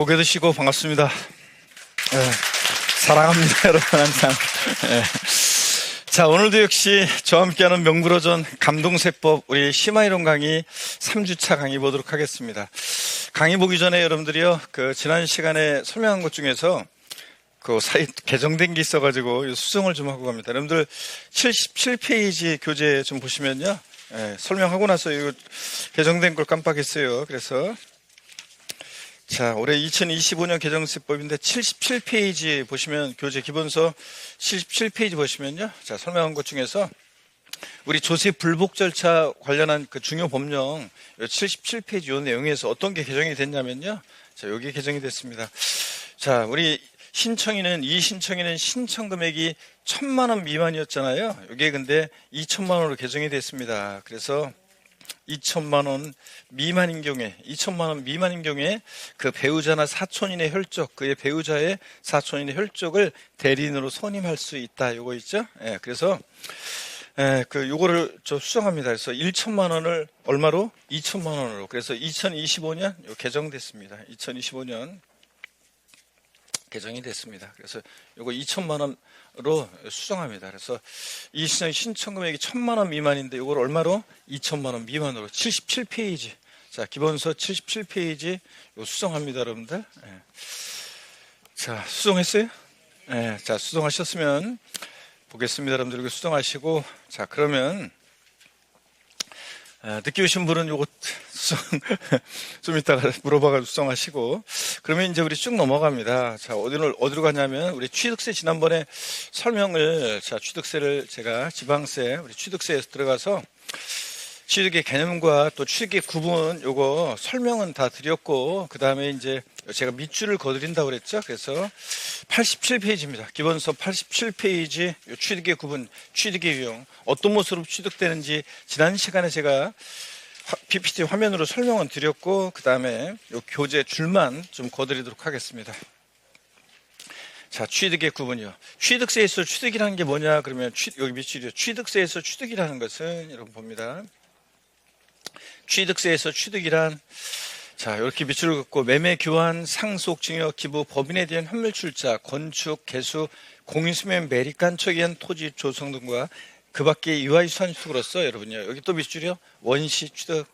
고개 드시고 반갑습니다. 사랑합니다, 여러분, 항상. 자, 오늘도 역시 저와 함께하는 명불허전 감동세법 우리 심화이론 강의 3주차 강의 보도록 하겠습니다. 강의 보기 전에 여러분들이요, 지난 시간에 설명한 것 중에서 사이 개정된 게 있어가지고 수정을 좀 하고 갑니다. 여러분들 77페이지 교재 좀 보시면요, 설명하고 나서 이거 개정된 걸 깜빡했어요. 그래서 자, 올해 2025년 개정세법인데 77페이지 보시면 교재 기본서 77페이지 보시면요, 자, 설명한 것 중에서 우리 조세 불복 절차 관련한 중요 법령 77페이지 요 내용에서 어떤 게 개정이 됐냐면요, 자, 여기 개정이 됐습니다. 자, 우리 이 신청인은 신청 금액이 1,000만 원 미만이었잖아요. 이게 근데 2,000만 원으로 개정이 됐습니다. 그래서 2,000만 원 미만인 경우에 그 배우자나 사촌인의 혈족, 그의 배우자의 사촌인의 혈족을 대리인으로 선임할 수 있다. 요거 있죠? 그래서 요거를 수정합니다. 그래서 1,000만 원을 얼마로? 2,000만 원으로. 그래서 2025년 개정됐습니다. 2025년 개정이 됐습니다. 그래서 요거 2,000만 원으로 수정합니다. 그래서 이 신청 금액이 1,000만 원 미만인데 요걸 얼마로? 2,000만 원 미만으로. 77페이지. 자, 기본서 77페이지 요 수정합니다, 여러분들. 자, 수정했어요? 자, 수정하셨으면 보겠습니다, 여러분들. 이거 수정하시고, 자, 그러면 늦게 오신 분은 요거 수정 좀 이따가 물어봐가지고 수정하시고, 그러면 이제 우리 쭉 넘어갑니다. 자, 어디로 가냐면 우리 취득세 지난번에 설명을, 자, 취득세를 제가 지방세 우리 취득세에서 들어가서 취득의 개념과 또 취득의 구분 요거 설명은 다 드렸고, 그 다음에 이제 제가 밑줄을 거드린다고 그랬죠. 그래서 87페이지입니다. 기본서 87페이지 취득의 구분, 취득의 유형, 어떤 모습으로 취득되는지 지난 시간에 제가 PPT 화면으로 설명은 드렸고, 그 다음에 요 교재 줄만 좀 거드리도록 하겠습니다. 자, 취득의 구분이요. 취득세에서 취득이라는 게 뭐냐 그러면 여기 밑줄이요. 취득세에서 취득이라는 것은 여러분 봅니다. 취득세에서 취득이란, 자, 이렇게 밑줄을 긋고 매매, 교환, 상속, 증여, 기부, 법인에 대한 현물 출자, 건축, 개수, 공인수면, 매립, 간척에 의한 토지 조성 등과 그 밖에 유아유산 취득으로서 여러분요, 여기 또 밑줄이요. 원시 취득.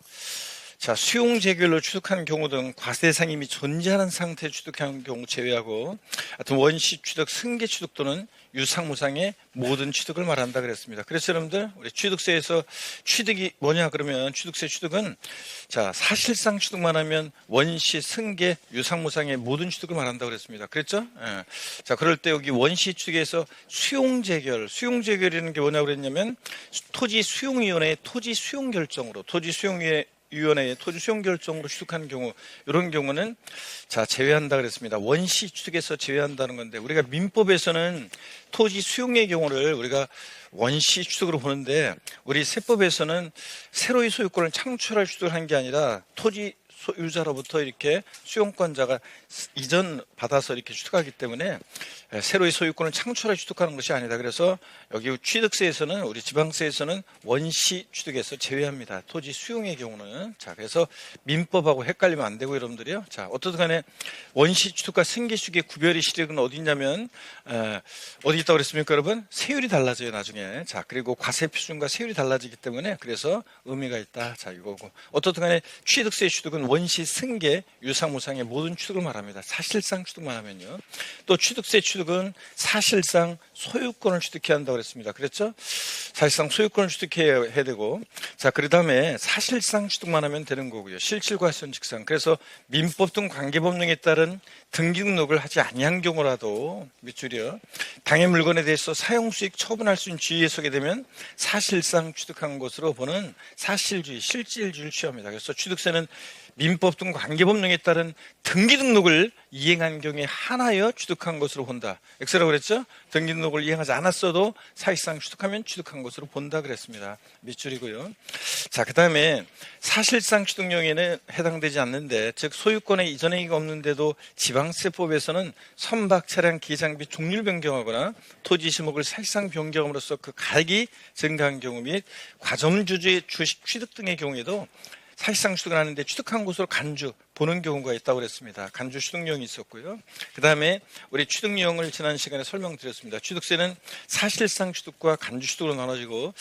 자, 수용 재결로 취득한 경우 등 과세상이 이미 존재하는 상태에 취득한 경우 제외하고, 하여튼 원시 취득, 승계 취득 또는 유상무상의 모든 취득을 말한다 그랬습니다. 그래서 여러분들 우리 취득세에서 취득이 뭐냐 그러면 취득세 취득은, 자, 사실상 취득만 하면 원시, 승계, 유상무상의 모든 취득을 말한다 그랬습니다. 그랬죠? 자, 그럴 때 여기 원시 취득에서 수용재결이라는 게 뭐냐 그랬냐면 토지수용위원회의 토지수용결정으로 토지수용위원회의 토지수용결정으로 취득하는 경우, 이런 경우는 자, 제외한다 그랬습니다. 원시 취득에서 제외한다는 건데, 우리가 민법에서는 토지 수용의 경우를 우리가 원시 취득으로 보는데, 우리 세법에서는 새로이 소유권을 창출할 취득을 한 게 아니라 토지 소유자로부터 이렇게 수용권자가 이전 받아서 이렇게 취득하기 때문에 새로이 소유권을 창출해 취득하는 것이 아니다. 그래서 여기 취득세에서는, 우리 지방세에서는 원시 취득에서 제외합니다. 토지 수용의 경우는. 자, 그래서 민법하고 헷갈리면 안 되고 여러분들이요. 자, 어떻든 간에 원시 취득과 승계 취득의 구별의 시력은 어디 있냐면, 어디 있다고 그랬습니까, 여러분? 세율이 달라져요, 나중에. 자, 그리고 과세 표준과 세율이 달라지기 때문에 그래서 의미가 있다. 자, 이거고. 어떻든 간에 취득세 취득은 원시, 승계, 유상무상의 모든 취득을 말합니다. 사실상 취득만 하면요. 또 취득세 취득은 사실상 소유권을 취득해야 한다고 그랬습니다. 그랬죠? 사실상 소유권을 취득해야 되고, 자, 그 다음에 사실상 취득만 하면 되는 거고요. 실질과실현직상. 그래서 민법 등 관계법령에 따른 등기 등록을 하지 아니한 경우라도 밑줄이요, 당해 물건에 대해서 사용수익 처분할 수 있는 지위에 서게 되면 사실상 취득한 것으로 보는 사실주의, 실질주의를 취합니다. 그래서 취득세는 민법 등 관계법령에 따른 등기 등록을 이행한 경우에 한하여 취득한 것으로 본다. X라고 그랬죠? 등기 등록을 이행하지 않았어도 사실상 취득하면 취득한 것으로 본다 그랬습니다. 밑줄이고요. 자, 그 다음에 사실상 취득령에는 해당되지 않는데, 즉 소유권에 이전 행위가 없는데도 지방세법에서는 선박, 차량, 기장비 종류를 변경하거나 토지 지목을 사실상 변경함으로써 그 가액이 증가한 경우 및 과점주주의 주식 취득 등의 경우에도 사실상 취득을 하는데 취득한 곳으로 간주 보는 경우가 있다고 그랬습니다. 간주 취득령이 있었고요. 그 다음에 우리 취득령을 지난 시간에 설명드렸습니다. 취득세는 사실상 취득과 간주 취득으로 나눠지고,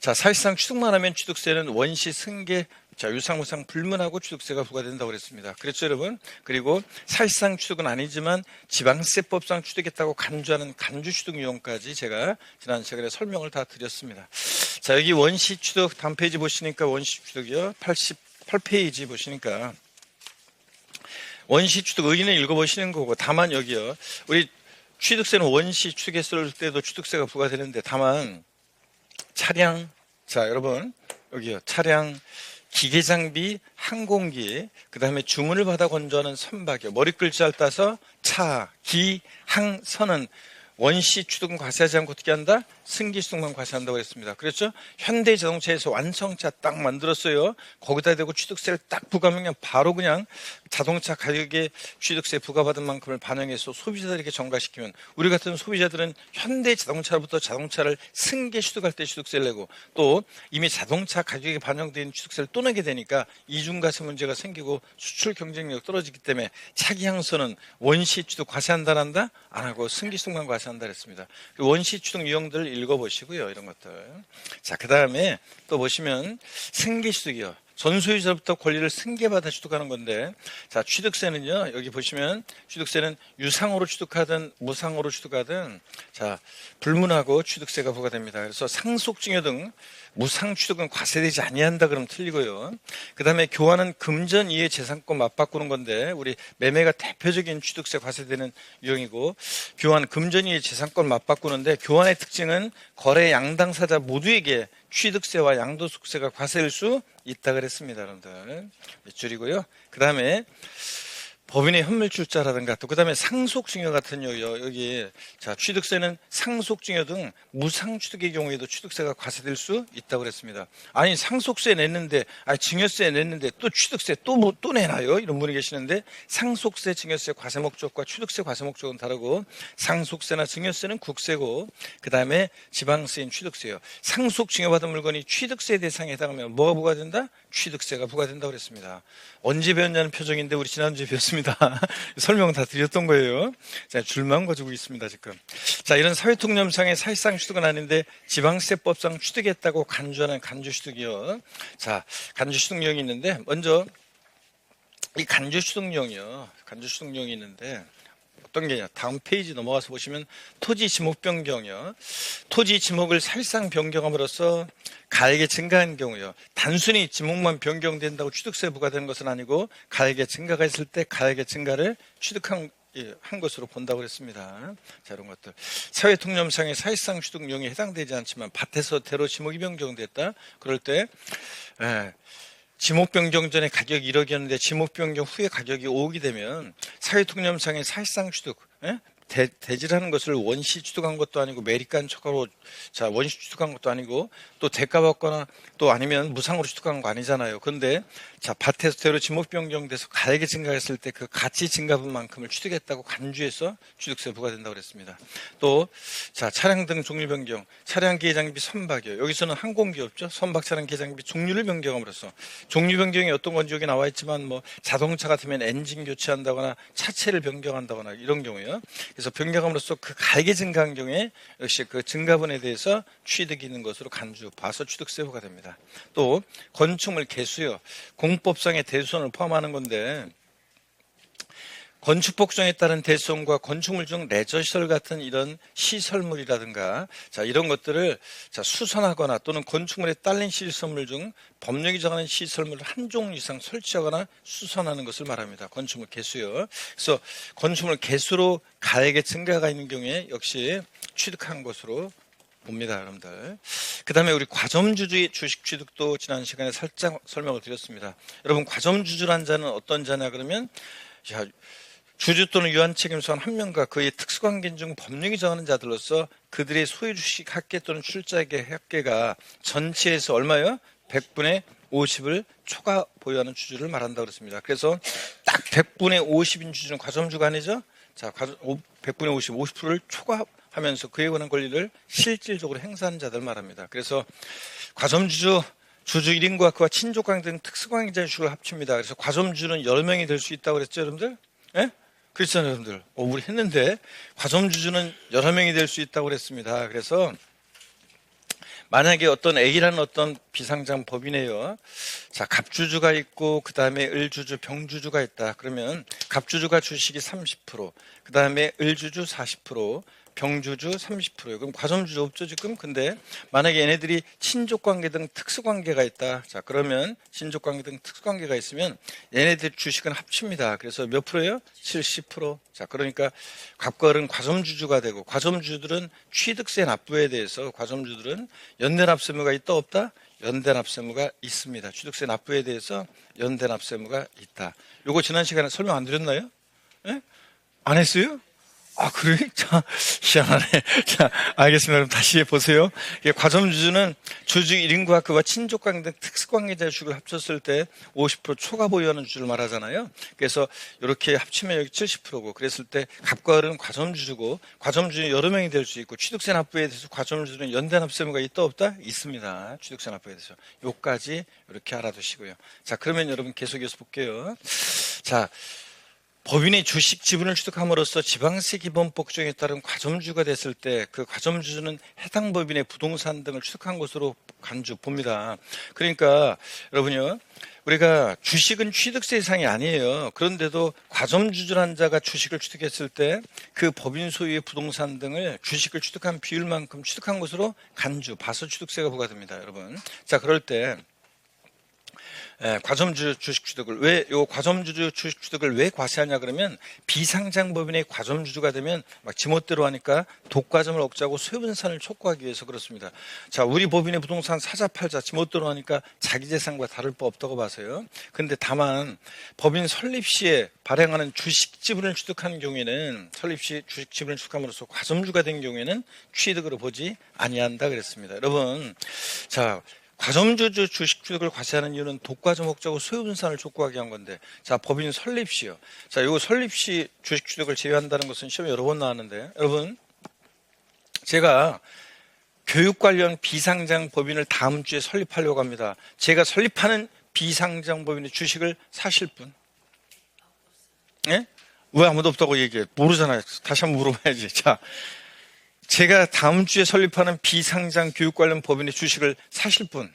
자, 사실상 취득만 하면 취득세는 원시, 승계, 자, 유상, 무상 불문하고 취득세가 부과된다고 그랬습니다. 그렇죠, 여러분? 그리고 사실상 취득은 아니지만 지방세법상 취득했다고 간주하는 간주 취득 유형까지 제가 지난 시간에 설명을 다 드렸습니다. 자, 여기 원시 취득 다음 페이지 보시니까 원시 취득이요. 88페이지 보시니까 원시 취득 의의는 읽어보시는 거고, 다만 여기요. 우리 취득세는 원시 취득했을 때도 취득세가 부과되는데, 다만 차량, 자, 여러분 여기요. 차량, 기계장비, 항공기, 그 다음에 주문을 받아 건조하는 선박이요. 머리 글자를 따서 차, 기, 항, 선은 원시 취득은 과세하지 않고 어떻게 한다? 승기 취득만 과세한다고 했습니다. 그렇죠? 현대자동차에서 완성차 딱 만들었어요. 거기다 대고 취득세를 딱 부과하면 바로 그냥 자동차 가격에 취득세 부과받은 만큼을 반영해서 소비자들에게 전가시키면, 우리 같은 소비자들은 현대자동차로부터 자동차를 승계 취득할 때 취득세를 내고, 또 이미 자동차 가격에 반영된 취득세를 또 내게 되니까 이중과세 문제가 생기고 수출 경쟁력 떨어지기 때문에 차기향선은 원시 취득 과세한다 한다? 안 하고 승기 취득만 과세한다 했습니다. 원시 취득 유형들 읽어보시고요. 이런 것들. 자, 그 다음에 또 보시면 승계 취득이요. 전소유자로부터 권리를 승계받아 취득하는 건데, 자, 취득세는요, 여기 보시면 취득세는 유상으로 취득하든 무상으로 취득하든, 자, 불문하고 취득세가 부과됩니다. 그래서 상속증여 등 무상 취득은 과세되지 아니한다 그러면 틀리고요. 그 다음에 교환은 금전 이해 재산권 맞바꾸는 건데, 우리 매매가 대표적인 취득세 과세되는 유형이고, 교환 금전 이해 재산권 맞바꾸는데 교환의 특징은 거래 양당사자 모두에게 취득세와 양도소득세가 과세될 수 있다 그랬습니다. 여러분들 몇 줄이고요. 그 다음에 법인의 현물출자라든가, 또 그 다음에 상속증여 같은 여기, 자, 취득세는 상속증여 등 무상취득의 경우에도 취득세가 과세될 수 있다고 그랬습니다. 아니, 상속세 냈는데, 증여세 냈는데 또 취득세 또 내나요? 이런 분이 계시는데, 상속세, 증여세 과세 목적과 취득세 과세 목적은 다르고, 상속세나 증여세는 국세고, 그 다음에 지방세인 취득세요. 상속 증여받은 물건이 취득세 대상에 해당하면 뭐가 부과된다? 취득세가 부과된다고 그랬습니다. 언제 배웠냐는 표정인데 우리 지난주에 배웠습니다. 설명 다 드렸던 거예요. 자, 줄만 가지고 있습니다, 지금. 자, 이런 사회통념상의 사실상 취득은 아닌데 지방세법상 취득했다고 간주하는 간주취득이요. 자, 간주취득령이 있는데, 먼저 이 간주취득령이요. 간주취득령이 있는데 어떤 게냐? 다음 페이지 넘어가서 보시면 토지 지목 변경이요. 토지 지목을 사실상 변경함으로써 가액이 증가한 경우요. 단순히 지목만 변경된다고 취득세 부과되는 것은 아니고, 가액의 증가가 있을 때 가액의 증가를 취득한 한 것으로 본다고 그랬습니다. 자, 이런 것들. 사회통념상의 사실상 취득령에 해당되지 않지만 밭에서 대로 지목이 변경됐다. 그럴 때 지목 변경 전에 가격이 1억이었는데 지목 변경 후에 가격이 5억이 되면 사회통념상의 사실상 취득, 대지라는 것을 원시 취득한 것도 아니고 매립간 초과로, 자, 원시 취득한 것도 아니고 또 대가 받거나 또 아니면 무상으로 취득한 거 아니잖아요. 그런데 자, 밭에서 대로 지목 변경돼서 가액이 증가했을 때 그 가치 증가분만큼을 취득했다고 간주해서 취득세 부과된다고 그랬습니다. 또 자, 차량 등 종류 변경, 차량 기계 장비 선박이요. 여기서는 항공기 없죠. 선박 차량 기계 장비 종류를 변경함으로써, 종류 변경이 어떤 건지 여기 나와 있지만 뭐 자동차 같으면 엔진 교체한다거나 차체를 변경한다거나 이런 경우요. 그래서 변경함으로써 그 가액이 증가한 경우에 역시 그 증가분에 대해서 취득이 있는 것으로 간주 봐서 취득세 부과됩니다. 또 건축물 개수요. 공법상의 대수선을 포함하는 건데, 건축법정에 따른 대수선과 건축물 중 레저시설 같은 이런 시설물이라든가, 자, 이런 것들을 자, 수선하거나 또는 건축물에 딸린 시설물 중 법령이 정하는 시설물을 한 종류 이상 설치하거나 수선하는 것을 말합니다. 건축물 개수요. 그래서 건축물 개수로 가액의 증가가 있는 경우에 역시 취득한 것으로 봅니다, 여러분들. 그 다음에 우리 과점주주의 주식 취득도 지난 시간에 살짝 설명을 드렸습니다. 여러분, 과점주주란 자는 어떤 자냐 그러면, 자, 주주 또는 유한책임소한 한 명과 그의 특수관계 중 법령이 정하는 자들로서 그들의 소유주식 합계 또는 출자액의 합계가 전체에서 얼마요? 100분의 50을 초과 보유하는 주주를 말한다고 그랬습니다. 그래서 딱 100분의 50인 주주는 과점주가 아니죠? 자, 100분의 50, 50%를 초과하면서 그에 관한 권리를 실질적으로 행사하는 자들 말합니다. 그래서 과점주주 주주 1인과 그와 친족관계 등 특수관계자의 주식을 합칩니다. 그래서 과점주주는 여러 명이 될 수 있다고 그랬죠, 여러분들? 예? 그렇잖아요, 여러분들. 우리 했는데 과점주주는 여러 명이 될 수 있다고 그랬습니다. 그래서 만약에 어떤 A라는 어떤 비상장 법인이에요. 자, 갑주주가 있고 그 다음에 을주주, 병주주가 있다. 그러면 갑주주가 주식이 30%, 그 다음에 을주주 40%, 병주주 30%예요. 그럼 과점주주 없죠 지금? 근데 만약에 얘네들이 친족관계 등 특수관계가 있다. 자, 그러면 친족관계 등 특수관계가 있으면 얘네들 주식은 합칩니다. 그래서 몇 프로예요? 70%. 자, 그러니까 갑과 을은 과점주주가 되고 과점주주들은 취득세 납부에 대해서 과점주들은 연대납세무가 있다 없다? 연대납세무가 있습니다. 취득세 납부에 대해서 연대납세무가 있다. 요거 지난 시간에 설명 안 드렸나요? 예? 안 했어요? 아, 그래? 자, 희한하네. 자, 알겠습니다. 그럼 다시 보세요. 과점주주는 주주 1인과 그와 친족관계 등 특수관계자의 주식을 합쳤을 때 50% 초과 보유하는 주주를 말하잖아요. 그래서 이렇게 합치면 여기 70%고, 그랬을 때 갑과 을은 과점주주고, 과점주주는 여러 명이 될 수 있고, 취득세 납부에 대해서 과점주주는 연대납세무가 있다 없다? 있습니다. 취득세 납부에 대해서. 요까지 이렇게 알아두시고요. 자, 그러면 여러분 계속해서 볼게요. 자, 법인이 주식 지분을 취득함으로써 지방세 기본법 규정에 따른 과점주가 됐을 때 그 과점주주는 해당 법인의 부동산 등을 취득한 것으로 간주 봅니다. 그러니까 여러분요, 우리가 주식은 취득세 대상이 아니에요. 그런데도 과점주주란 자가 주식을 취득했을 때 그 법인 소유의 부동산 등을 주식을 취득한 비율만큼 취득한 것으로 간주, 봐서 취득세가 부과됩니다. 여러분. 자, 그럴 때 과점주주 주식 취득을 과점주주 주식 취득을 왜 과세하냐 그러면 비상장 법인의 과점주주가 되면 막 지멋대로 하니까 독과점을 억제하고 소유분산을 촉구하기 위해서 그렇습니다. 자, 우리 법인의 부동산 사자 팔자 지멋대로 하니까 자기 재산과 다를 바 없다고 봐서요. 근데 다만 법인 설립 시에 발행하는 주식 지분을 취득한 경우에는 설립 시 주식 지분을 취득함으로써 과점주가 된 경우에는 취득으로 보지 아니한다 그랬습니다. 여러분, 자, 과점주주 주식 취득을 과세하는 이유는 독과점 억제하고 소유분산을 촉구하기 위한 건데, 자, 법인 설립 시요. 자, 이거 설립 시 주식 취득을 제외한다는 것은 시험에 여러 번 나왔는데, 여러분, 제가 교육 관련 비상장 법인을 다음 주에 설립하려고 합니다. 제가 설립하는 비상장 법인의 주식을 사실 분? 예? 왜 아무도 없다고 얘기해? 모르잖아요. 다시 한번 물어봐야지. 자, 제가 다음 주에 설립하는 비상장 교육 관련 법인의 주식을 사실 분?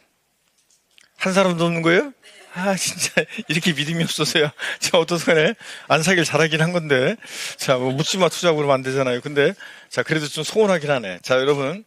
한 사람도 없는 거예요? 아, 진짜 이렇게 믿음이 없어서요. 제가 어떡하네. 안 사길 잘하긴 한 건데. 자, 뭐 묻지마 투자하고 그러면 안 되잖아요. 근데 자, 그래도 좀 소원하긴 하네. 자, 여러분,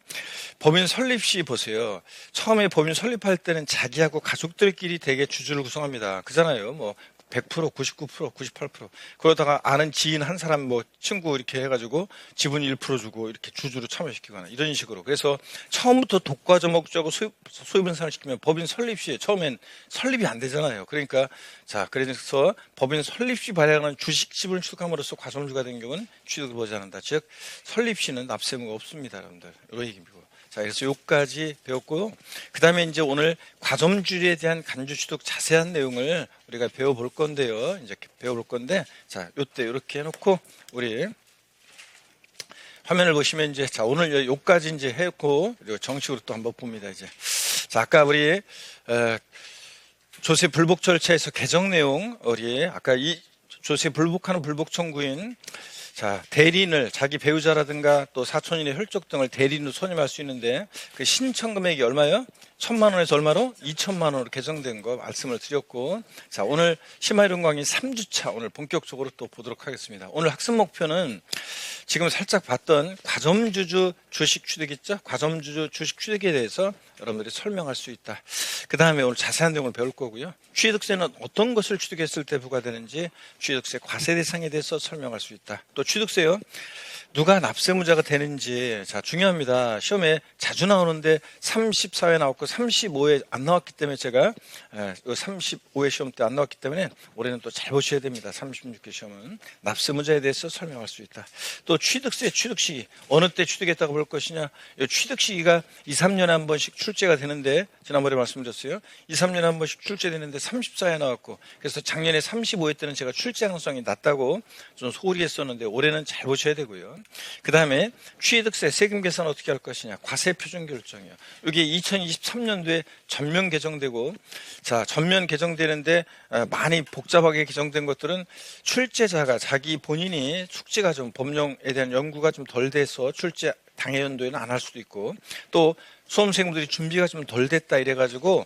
법인 설립 시 보세요. 처음에 법인 설립할 때는 자기하고 가족들끼리 되게 주주를 구성합니다. 그잖아요. 뭐 100%, 99%, 98%. 그러다가 아는 지인 한 사람 뭐 친구 이렇게 해가지고 지분 1% 주고 이렇게 주주로 참여시키거나 이런 식으로. 그래서 처음부터 독과점 억제하고 소유분산을 시키면 법인 설립 시에 처음엔 설립이 안 되잖아요. 그러니까 자, 그래서 법인 설립 시 발행하는 주식 지분을 취득함으로써 과점주가 된 경우는 취득을 보지 않는다. 즉 설립 시는 납세무가 없습니다, 여러분들. 이런 얘기입니다. 자, 그래서 요까지 배웠고요. 그 다음에 이제 오늘 과점주에 대한 간주 취득 자세한 내용을 우리가 배워볼 건데요. 이제 배워볼 건데, 자, 요때 이렇게 해놓고 우리 화면을 보시면 이제 자, 오늘 요까지 이제 했고, 그리고 정식으로 또 한번 봅니다, 이제. 자, 아까 우리, 조세 불복 절차에서 개정 내용, 우리 아까 이 조세 불복하는 불복 청구인 자, 대리인을 자기 배우자라든가 또 사촌인의 혈족 등을 대리인으로 선임할 수 있는데 그 신청 금액이 얼마요? 1,000만 원에서 얼마로? 2,000만 원으로 개정된 거 말씀을 드렸고, 자, 오늘 심화이론 강의 3주차 오늘 본격적으로 또 보도록 하겠습니다. 오늘 학습 목표는 지금 살짝 봤던 과점주주 주식 취득 있죠? 과점주주 주식 취득에 대해서 여러분들이 설명할 수 있다. 그 다음에 오늘 자세한 내용을 배울 거고요. 취득세는 어떤 것을 취득했을 때 부과되는지 취득세 과세 대상에 대해서 설명할 수 있다. 또 취득세요. 누가 납세무자가 되는지, 자, 중요합니다. 시험에 자주 나오는데 34회 나왔고 35회 안 나왔기 때문에 제가 35회 시험 때 안 나왔기 때문에 올해는 또 잘 보셔야 됩니다. 36회 시험은 납세무자에 대해서 설명할 수 있다. 또 취득세 취득 시기, 어느 때 취득했다고 볼 것이냐. 이 취득 시기가 2, 3년에 한 번씩 출제가 되는데 지난번에 말씀드렸어요. 2, 3년에 한 번씩 출제되는데 34회 나왔고, 그래서 작년에 35회 때는 제가 출제 가능성이 낮다고 좀 소홀히 했었는데 올해는 잘 보셔야 되고요. 그 다음에 취득세 세금 계산 어떻게 할 것이냐. 과세 표준 결정이요. 이게 2023년도에 전면 개정되고, 자, 전면 개정되는데 많이 복잡하게 개정된 것들은 출제자가 자기 본인이 숙지가 좀 법령에 대한 연구가 좀 덜 돼서 출제 당해 연도에는 안 할 수도 있고, 또 수험생들이 준비가 좀 덜 됐다 이래가지고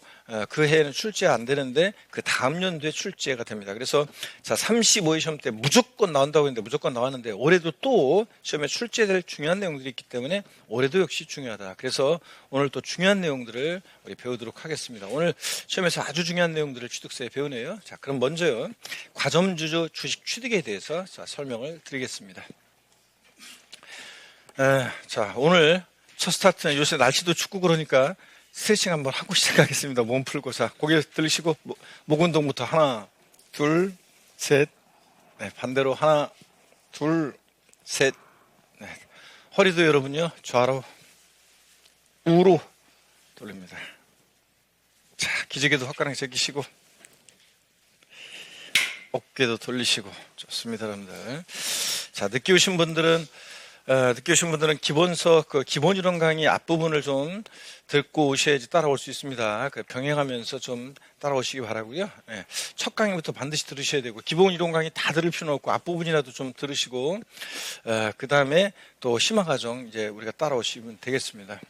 그 해에는 출제 안 되는데 그 다음 연도에 출제가 됩니다. 그래서 자 35회 시험 때 무조건 나온다고 했는데 무조건 나왔는데 올해도 또 시험에 출제될 중요한 내용들이 있기 때문에 올해도 역시 중요하다. 그래서 오늘 또 중요한 내용들을 우리 배우도록 하겠습니다. 오늘 시험에서 아주 중요한 내용들을 취득세에 배우네요. 자, 그럼 먼저요, 과점주주 주식 취득에 대해서 자, 설명을 드리겠습니다. 자, 오늘 첫 스타트는 요새 날씨도 춥고 그러니까 스트레칭 한번 하고 시작하겠습니다. 몸 풀고. 자, 고개 들으시고 목 운동부터 하나, 둘, 셋. 네, 반대로 하나, 둘, 셋. 네. 허리도 여러분요, 좌로, 우로 돌립니다. 자, 기저귀도 화끈하게 제끼시고 어깨도 돌리시고. 좋습니다, 여러분들. 자, 늦게 오신 분들은 기본서, 기본 이론 강의 앞부분을 좀 듣고 오셔야지 따라올 수 있습니다. 병행하면서 좀 따라오시기 바라고요. 네. 첫 강의부터 반드시 들으셔야 되고, 기본 이론 강의 다 들을 필요는 없고, 앞부분이라도 좀 들으시고, 그 다음에 또 심화과정 이제 우리가 따라오시면 되겠습니다.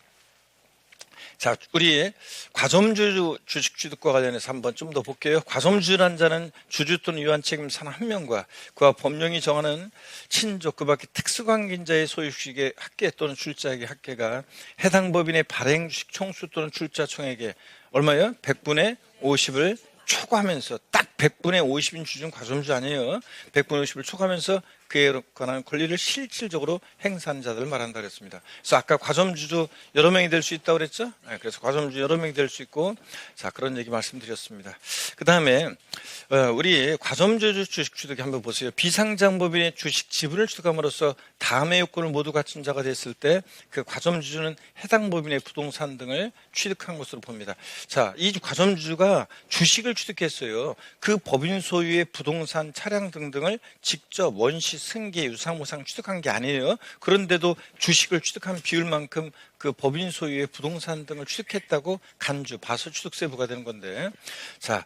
자, 우리 과점주주 주식 취득과 관련해서 한번 좀 더 볼게요. 과점주주란 자는 주주 또는 유한 책임사는 한 명과 그와 법령이 정하는 친족 그 밖에 특수관계자의 소유 주식의 학계 또는 출자액의 학계가 해당 법인의 발행 주식 총수 또는 출자 총액의 얼마요? 100분의 50을 초과하면서, 딱 100분의 50인 주주는 과점주주 아니에요. 100분의 50을 초과하면서 그에 관한 권리를 실질적으로 행사하는 자들을 말한다 그랬습니다. 그래서 아까 과점주주 여러 명이 될 수 있다고 그랬죠? 네, 그래서 과점주주 여러 명이 될 수 있고, 자, 그런 얘기 말씀드렸습니다. 그 다음에 우리 과점주주 주식 취득에 한번 보세요. 비상장법인의 주식 지분을 취득함으로써 다음의 요건을 모두 갖춘 자가 됐을 때 그 과점주주는 해당 법인의 부동산 등을 취득한 것으로 봅니다. 자, 이 과점주주가 주식을 취득했어요. 그 법인 소유의 부동산, 차량 등등을 직접 원시, 승계, 유상무상 취득한 게 아니에요. 그런데도 주식을 취득한 비율만큼 그 법인 소유의 부동산 등을 취득했다고 간주, 봐서 취득세 부과되는 건데, 자,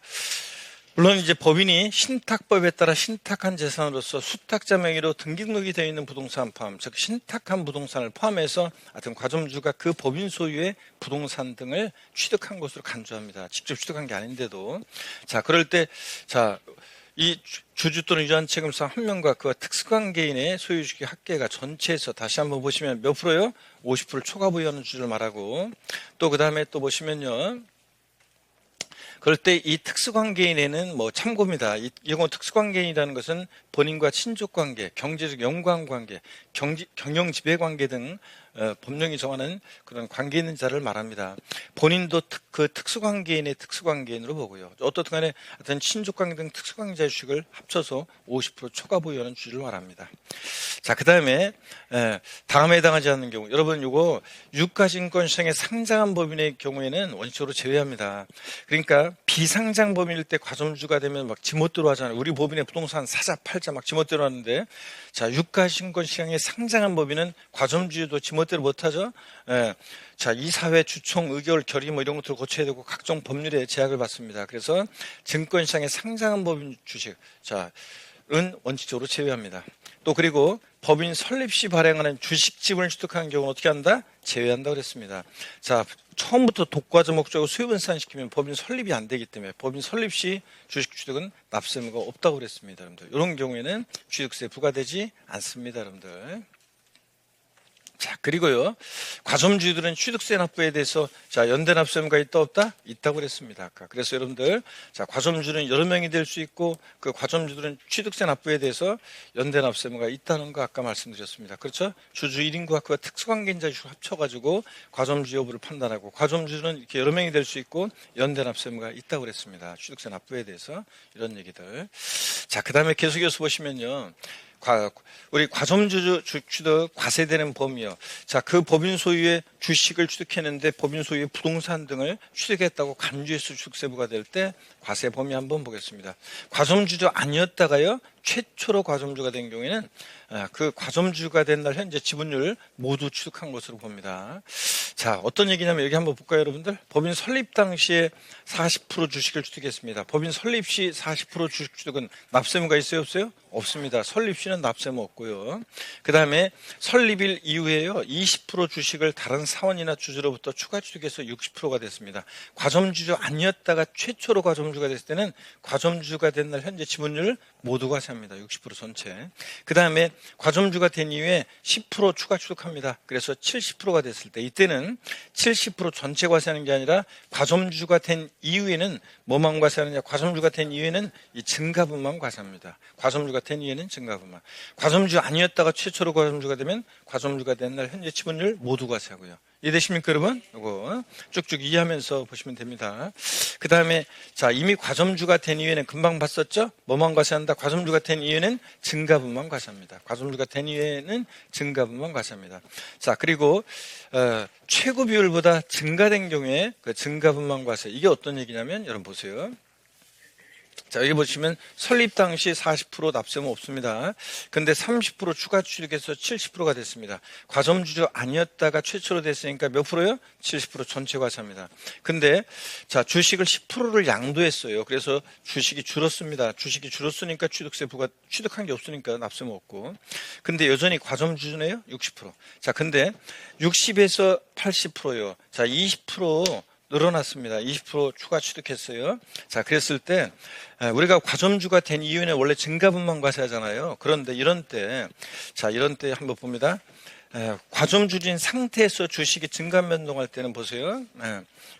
물론 이제 법인이 신탁법에 따라 신탁한 재산으로서 수탁자 명의로 등기등록이 되어 있는 부동산 포함, 즉 신탁한 부동산을 포함해서 하여튼 과점주가 그 법인 소유의 부동산 등을 취득한 것으로 간주합니다. 직접 취득한 게 아닌데도. 자, 그럴 때, 자, 이 주주 또는 유한 책임사 한 명과 그와 특수관계인의 소유주식의 합계가 전체에서 다시 한번 보시면 몇 프로요? 50%를 초과 부여하는 주주를 말하고, 또 그 다음에 또 보시면요, 그럴 때 이 특수관계인에는 뭐 참고입니다. 이 경우 특수관계인이라는 것은 본인과 친족관계, 경제적 연관관계, 경영지배관계 등 법령이 정하는 그런 관계 있는 자를 말합니다. 본인도 그 특수관계인의 특수관계인으로 보고요. 어떻든 간에 하여튼 친족관계 등 특수관계자의 주식을 합쳐서 50% 초과 보유하는 주주를 말합니다. 자, 그 다음에 다음에 해당하지 않는 경우, 여러분 이거 유가증권시장에 상장한 법인의 경우에는 원칙적으로 제외합니다. 그러니까 비상장 법인일 때 과점주가 되면 막 지멋대로 하잖아요. 우리 법인의 부동산 사자 팔자 막 지멋대로 하는데, 자, 유가증권시장에 상장한 법인은 과점주도 지멋대로 못하죠. 자, 이사회 주총 의결 결의 뭐 이런 것들을 거쳐야 되고 각종 법률에 제약을 받습니다. 그래서 증권시장에 상장한 법인 주식, 자, 은 원칙적으로 제외합니다. 또 그리고 법인 설립 시 발행하는 주식 지분을 취득하는 경우는 어떻게 한다? 제외한다고 그랬습니다. 자, 처음부터 독과점 목적으로 수요분산시키면 법인 설립이 안 되기 때문에 법인 설립 시 주식 취득은 납세 의무가 없다고 그랬습니다. 여러분들, 이런 경우에는 취득세 부과되지 않습니다. 여러분들. 자, 그리고요, 과점주주들은 취득세 납부에 대해서 자, 연대 납세 의무가 있다 없다? 있다고 그랬습니다. 아까. 그래서 여러분들, 자, 과점주주는 여러 명이 될 수 있고 그 과점주주들은 취득세 납부에 대해서 연대 납세 의무가 있다는 거 아까 말씀드렸습니다. 그렇죠? 주주 1인과 그와 특수관계인자 주식을 합쳐가지고 과점주주 여부를 판단하고, 과점주주는 이렇게 여러 명이 될 수 있고 연대 납세 의무가 있다고 그랬습니다. 취득세 납부에 대해서 이런 얘기들. 자, 그 다음에 계속해서 보시면요, 우리 과점주주 주식 취득 과세되는 범위요. 자, 그 법인 소유의 주식을 취득했는데 법인 소유의 부동산 등을 취득했다고 간주해서 취득세부가 될 때 과세 범위 한번 보겠습니다. 과점주도 아니었다가요 최초로 과점주가 된 경우에는 그 과점주가 된 날 현재 지분율 모두 취득한 것으로 봅니다. 자, 어떤 얘기냐면 여기 한번 볼까요, 여러분들? 법인 설립 당시에 40% 주식을 취득했습니다. 법인 설립 시 40% 주식 취득은 납세무가 있어요, 없어요? 없습니다. 설립 시는 납세무 없고요. 그 다음에 설립일 이후에요 20% 주식을 다른 사원이나 주주로부터 추가 취득해서 60%가 됐습니다. 과점주가 아니었다가 최초로 과점주가 됐을 때는 과점주가 된 날 현재 지분율 모두 과세합니다. 60% 전체. 그 다음에 과점주가 된 이후에 10% 추가 취득합니다. 그래서 70%가 됐을 때 이때는 70% 전체 과세하는 게 아니라 과점주가 된 이후에는 뭐만 과세하느냐? 과점주가 된 이후에는 이 증가분만 과세합니다. 과점주가 된 이후에는 증가분만. 과점주 아니었다가 최초로 과점주가 되면 과점주가 된 날 현재 지분율 모두 과세하고요. 이해되십니까, 여러분? 이거 쭉쭉 이해하면서 보시면 됩니다. 그 다음에 자, 이미 과점주가 된 이후에는 금방 봤었죠? 뭐만 과세한다? 과점주가 된 이후에는 증가분만 과세합니다. 과점주가 된 이후에는 증가분만 과세합니다. 자, 그리고 최고 비율보다 증가된 경우에 그 증가분만 과세. 이게 어떤 얘기냐면 여러분 보세요. 자, 여기 보시면 설립 당시 40% 납세무 없습니다. 근데 30% 추가 취득해서 70%가 됐습니다. 과점주주 아니었다가 최초로 됐으니까 몇 프로요? 70% 전체 과세합니다. 근데 자, 주식을 10%를 양도했어요. 그래서 주식이 줄었습니다. 주식이 줄었으니까 취득한 게 없으니까 납세무 없고. 근데 여전히 과점주주네요? 60%. 자, 근데 60에서 80%요. 자, 20% 늘어났습니다. 20% 추가 취득했어요. 자, 그랬을 때 우리가 과점주가 된 이유는 원래 증가분만 과세하잖아요. 그런데 이런 때 한번 봅니다. 과점주주인 상태에서 주식이 증가 변동할 때는 보세요.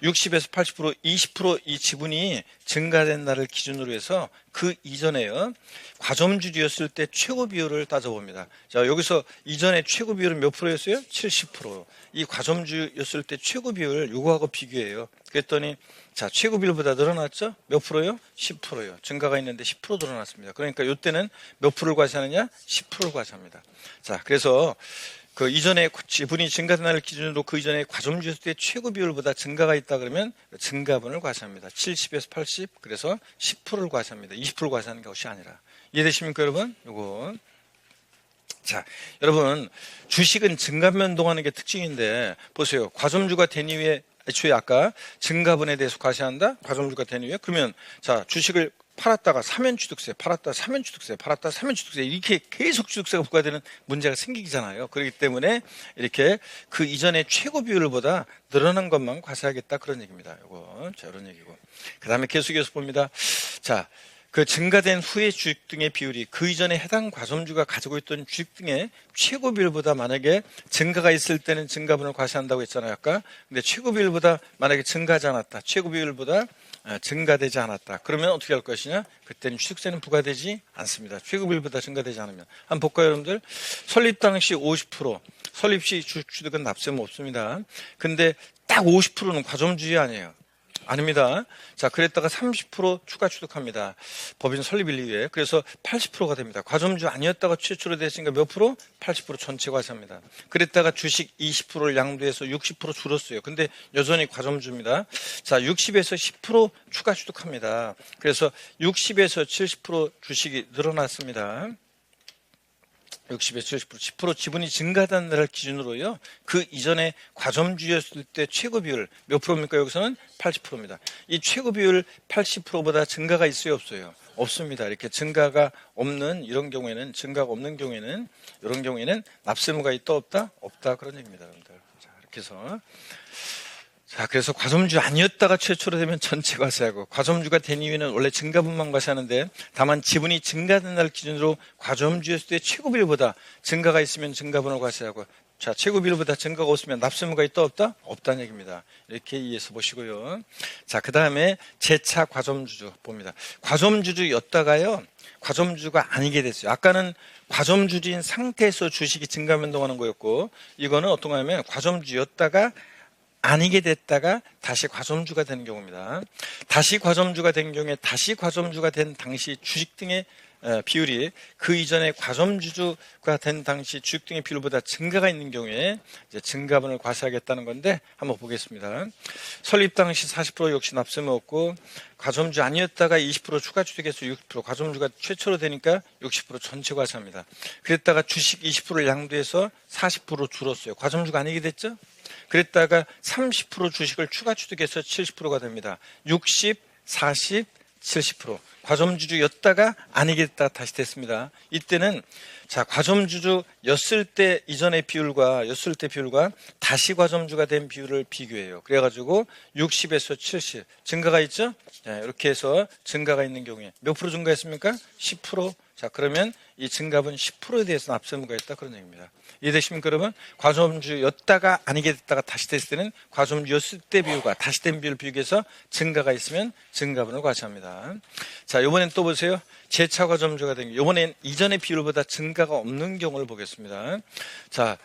60에서 80%, 20% 이 지분이 증가된 날을 기준으로 해서 그 이전에요. 과점주주였을 때 최고 비율을 따져봅니다. 자, 여기서 이전에 최고 비율은 몇 프로였어요? 70%. 이 과점주였을 때 최고 비율 요거하고 비교해요. 그랬더니 자, 최고 비율보다 늘어났죠? 몇 프로요? 10%요. 증가가 있는데 10% 늘어났습니다. 그러니까 이때는 몇 프로를 과세하느냐? 10%를 과세합니다. 자, 그래서 그 이전에 지분이 증가된 날을 기준으로 그 이전에 과점주였을 때 최고 비율보다 증가가 있다 그러면 증가분을 과세합니다. 70에서 80, 그래서 10%를 과세합니다. 20%를 과세하는 것이 아니라. 이해되십니까, 여러분? 요거. 자, 여러분, 주식은 증가 변동하는 게 특징인데, 보세요. 과점주가 된 이후에, 애초에 아까 증가분에 대해서 과세한다? 과점주가 된 이후에? 그러면, 자, 주식을 팔았다가 사면 취득세, 팔았다가 사면 취득세, 팔았다가 사면 취득세, 이렇게 계속 취득세가 부과되는 문제가 생기잖아요. 그렇기 때문에 이렇게 그 이전의 최고 비율보다 늘어난 것만 과세하겠다, 그런 얘기입니다. 이거. 자, 이런 얘기고. 그 다음에 계속해서 봅니다. 자, 그 증가된 후의 주식 등의 비율이 그 이전에 해당 과점주가 가지고 있던 주식 등의 최고 비율보다 만약에 증가가 있을 때는 증가분을 과세한다고 했잖아요, 아까. 근데 최고 비율보다 만약에 증가하지 않았다. 최고 비율보다 증가되지 않았다. 그러면 어떻게 할 것이냐? 그때는 취득세는 부과되지 않습니다. 최고 비율보다 증가되지 않으면. 한번 볼까요, 여러분들? 설립 당시 50%, 설립 시 주식 취득은 납세무 없습니다. 근데 딱 50%는 과점주의 아니에요. 아닙니다. 자, 그랬다가 30% 추가 취득합니다. 법인 설립일 이후에. 그래서 80%가 됩니다. 과점주 아니었다가 최초로 됐으니까 몇 프로? 80% 전체 과세합니다. 그랬다가 주식 20%를 양도해서 60% 줄었어요. 근데 여전히 과점주입니다. 자, 60에서 10% 추가 취득합니다. 그래서 60에서 70% 주식이 늘어났습니다. 60에서 70%, 10% 지분이 증가하는 날을 기준으로요. 그 이전에 과점주였을 때 최고 비율 몇 프로입니까? 여기서는 80%입니다. 이 최고 비율 80%보다 증가가 있어요, 없어요? 없습니다. 이렇게 증가가 없는 이런 경우에는 이런 경우에는 납세무가 있다 없다? 없다, 그런 얘기입니다, 여러분들. 자, 이렇게 해서 자, 그래서 과점주 아니었다가 최초로 되면 전체 과세하고, 과점주가 된 이후에는 원래 증가분만 과세하는데, 다만 지분이 증가된 날 기준으로 과점주였을 때 최고 비율보다 증가가 있으면 증가분을 과세하고, 자, 최고 비율보다 증가가 없으면 납세무가 있다 없다? 없다는 얘기입니다. 이렇게 이해해서 보시고요. 자, 그 다음에 재차 과점주주 봅니다. 과점주주였다가요, 과점주가 아니게 됐어요. 아까는 과점주주인 상태에서 주식이 증가 변동하는 거였고, 이거는 어떤 거냐면 과점주였다가 아니게 됐다가 다시 과점주가 되는 경우입니다. 다시 과점주가 된 경우에 다시 과점주가 된 당시 주식 등의 비율이 그 이전에 과점주주가 된 당시 주식 등의 비율보다 증가가 있는 경우에 이제 증가분을 과세하겠다는 건데 한번 보겠습니다. 설립 당시 40% 역시 납세무 없고 과점주 아니었다가 20% 추가 취득해서 60%, 과점주가 최초로 되니까 60% 전체 과세합니다. 그랬다가 주식 20%를 양도해서 40% 줄었어요. 과점주가 아니게 됐죠? 그랬다가 30% 주식을 추가 취득해서 70%가 됩니다. 60, 40, 70%. 과점주주였다가 아니게 됐다가 다시 됐습니다. 이때는 자, 과점주주였을 때 이전의 비율과 다시 과점주가 된 비율을 비교해요. 그래가지고 60에서 70 증가가 있죠? 자, 이렇게 해서 증가가 있는 경우에 몇 프로 증가했습니까? 10%. 자, 그러면 이 증가분 10%에 대해서 납세무가 있다 그런 얘기입니다. 이해되십니까 여러분? 과점주였다가 아니게 됐다가 다시 됐을 때는 과점주였을 때 비율과 다시 된 비율 비교해서 증가가 있으면 증가분을 과세합니다. 자, 이번엔 또 보세요. 재차 과점주가 된 경우, 이번엔 이전의 비율보다 증가가 없는 경우를 보겠습니다. 자,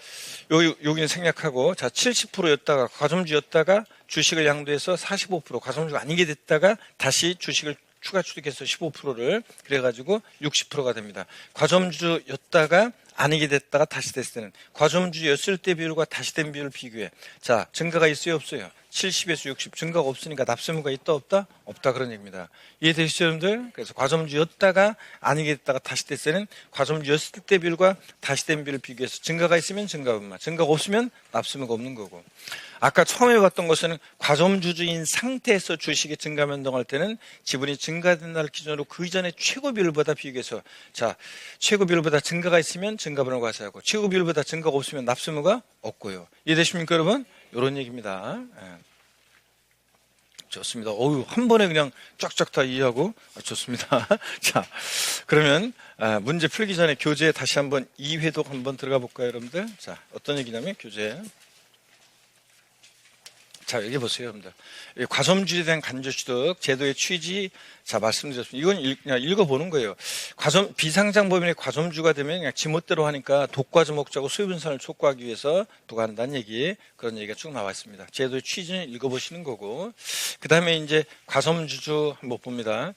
여기는 생략하고, 자, 70%였다가 과점주였다가 주식을 양도해서 45% 과점주가 아니게 됐다가 다시 주식을 추가 취득해서 15%를 그래가지고 60%가 됩니다. 과점주였다가 아니게 됐다가 다시 됐을 때는 과점주였을 때 비율과 다시 된 비율을 비교해. 자, 증가가 있어요 없어요? 70에서 60 증가가 없으니까 납세무가 있다 없다? 없다 그런 얘기입니다. 이해되시죠 여러분들? 그래서 과점주였다가 아니게 됐다가 다시 됐을 때는 과점주였을 때 비율과 다시 된 비율을 비교해서 증가가 있으면 증가분만, 증가가 없으면 납세무가 없는 거고. 아까 처음에 봤던 것은 과점주주인 상태에서 주식이 증가 변동할 때는 지분이 증가된 날 기준으로 그 이전의 최고 비율보다 비교해서, 자, 최고 비율보다 증가가 있으면 증가분을 과세하고 최고 비율보다 증가가 없으면 납세무가 없고요. 이해되십니까 여러분? 이런 얘기입니다. 좋습니다. 한 번에 그냥 쫙쫙 다 이해하고 좋습니다. 자, 그러면 문제 풀기 전에 교재에 다시 한번 2회독 한번 들어가 볼까요 여러분들? 자, 어떤 얘기냐면 교재. 자, 여기 보세요, 여러분들. 과점주주에 대한 간접취득 제도의 취지, 자, 말씀드렸습니다. 이건 그냥 읽어보는 거예요. 비상장 법인의 과점주가 되면 그냥 지멋대로 하니까 독과점 목적하고 소유분산을 촉구하기 위해서 부과한다는 얘기, 그런 얘기가 쭉 나와 있습니다. 제도의 취지는 읽어보시는 거고, 그 다음에 이제 과점주주 한번 봅니다.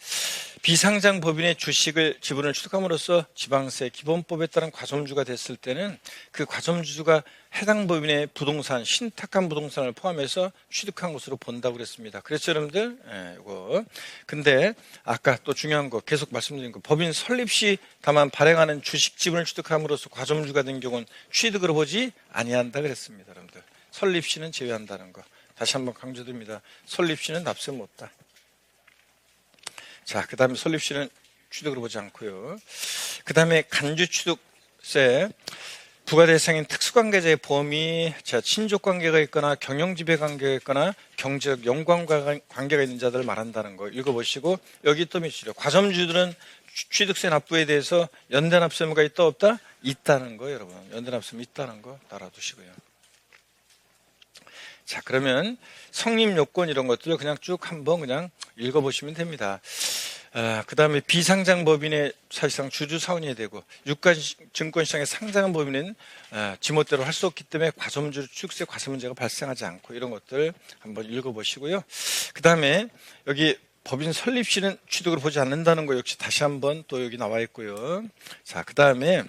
비상장 법인의 주식을 지분을 취득함으로써 지방세 기본법에 따른 과점주가 됐을 때는 그 과점주주가 해당 법인의 부동산, 신탁한 부동산을 포함해서 취득한 것으로 본다고 그랬습니다. 그렇죠, 여러분들? 이거. 근데 아까 또 중요한 거 계속 말씀드린 거, 법인 설립 시 다만 발행하는 주식 지분을 취득함으로써 과점주가 된 경우는 취득으로 보지 아니한다 그랬습니다, 여러분들. 설립 시는 제외한다는 거. 다시 한번 강조드립니다. 설립 시는 납세무 없다. 자, 그 다음에 설립 시는 취득으로 보지 않고요. 그 다음에 간주취득세 부과 대상인 특수관계자의 범위, 자, 친족관계가 있거나 경영지배관계가 있거나 경제적 연관관계가 있는 자들을 말한다는 거 읽어보시고, 여기 또 밑줄이요. 과점주들은 취득세 납부에 대해서 연대납세무가 있다 없다? 있다는 거예요, 여러분. 연대납세무 있다는 거 알아두시고요. 자, 그러면 성립 요건 이런 것들을 그냥 쭉 한번 그냥 읽어보시면 됩니다. 그 다음에 비상장 법인의 사실상 주주 사원이 되고 유가 증권시장에 상장한 법인은 지멋대로 할 수 없기 때문에 과점주 취득세 과세 문제가 발생하지 않고, 이런 것들 한번 읽어보시고요. 그 다음에 여기 법인 설립 시는 취득으로 보지 않는다는 거 역시 다시 한번 또 여기 나와 있고요. 자, 그 다음에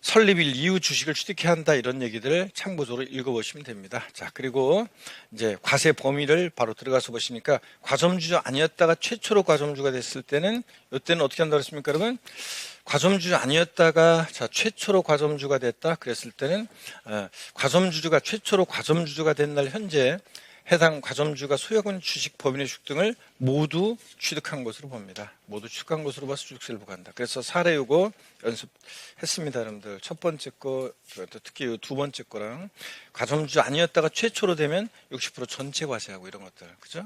설립일 이후 주식을 취득해야 한다, 이런 얘기들을 참고적으로 읽어보시면 됩니다. 자, 그리고 이제 과세 범위를 바로 들어가서 보시니까 과점주주 아니었다가 최초로 과점주가 됐을 때는, 이때는 어떻게 한다고 했습니까 여러분? 과점주주 아니었다가 자, 최초로 과점주가 됐다 그랬을 때는 과점주주가 최초로 과점주주가 된 날 현재 해당 과점주가 소유하고 있는 주식 법인의 주식 등을 모두 취득한 것으로 봅니다. 모두 취득한 것으로 봐서 취득세를 부과한다. 그래서 사례 요거 연습했습니다, 여러분들. 첫 번째 거, 특히 두 번째 거랑 과점주 아니었다가 최초로 되면 60% 전체 과세하고 이런 것들, 그죠?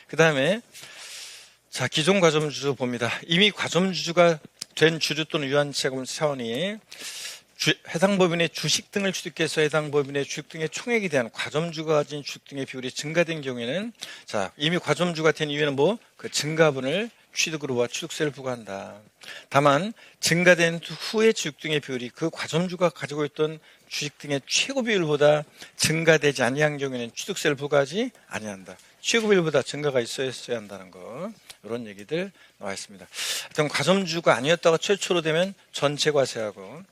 그 다음에 자, 기존 과점주주 봅니다. 이미 과점주주가 된 주주 또는 유한채권 차원이 해당 법인의 주식 등을 취득해서 해당 법인의 주식 등의 총액에 대한 과점주가 가진 주식 등의 비율이 증가된 경우에는, 자, 이미 과점주가 된 이후에는 그 증가분을 취득으로 봐 취득세를 부과한다. 다만 증가된 후의 주식 등의 비율이 그 과점주가 가지고 있던 주식 등의 최고 비율보다 증가되지 아니한 경우에는 취득세를 부과하지 아니한다. 최고비율보다 증가가 있어야 한다는 거. 이런 얘기들 나와 있습니다. 하여튼 과점주가 아니었다가 최초로 되면 전체 과세하고,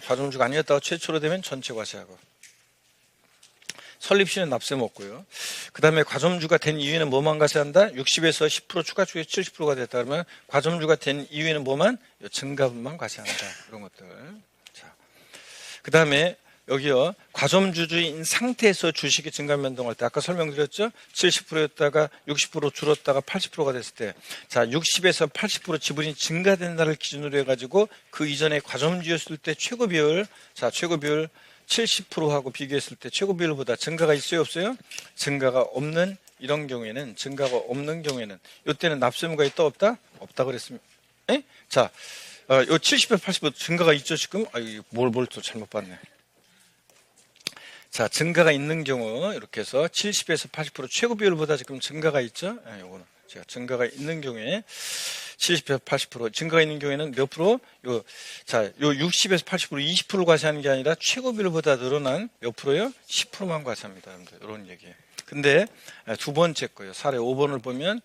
과점주가 아니었다가 최초로 되면 전체 과세하고, 설립시는 납세 없고요. 그 다음에 과점주가 된 이후에는 뭐만 과세한다? 60에서 10% 추가 추계 70%가 됐다 그러면 과점주가 된 이후에는 뭐만? 증가분만 과세한다. 이런 것들. 자, 그 다음에 여기요. 과점주주인 상태에서 주식이 증가 변동할 때 아까 설명드렸죠? 70%였다가 60% 줄었다가 80%가 됐을 때, 자 60에서 80% 지분이 증가된 날을 기준으로 해가지고 그 이전에 과점주였을 때 최고 비율, 자 최고 비율 70%하고 비교했을 때 최고 비율보다 증가가 있어요, 없어요? 증가가 없는 이런 경우에는, 증가가 없는 경우에는 이때는 납세 의무가 있다 없다? 없다 그랬습니다. 에? 자, 요 70에서 80% 증가가 있죠 지금? 뭘 또 잘못 봤네. 자, 증가가 있는 경우 이렇게 해서 70에서 80% 최고 비율보다 지금 증가가 있죠? 요거는 제가 증가가 있는 경우에 70에서 80% 증가가 있는 경우에는 몇 프로? 요 60에서 80% 20% 과세하는 게 아니라 최고 비율보다 늘어난 몇 프로요? 10%만 과세합니다, 여러분들. 이런 얘기예요. 근데 두 번째 거예요. 사례 5번을 보면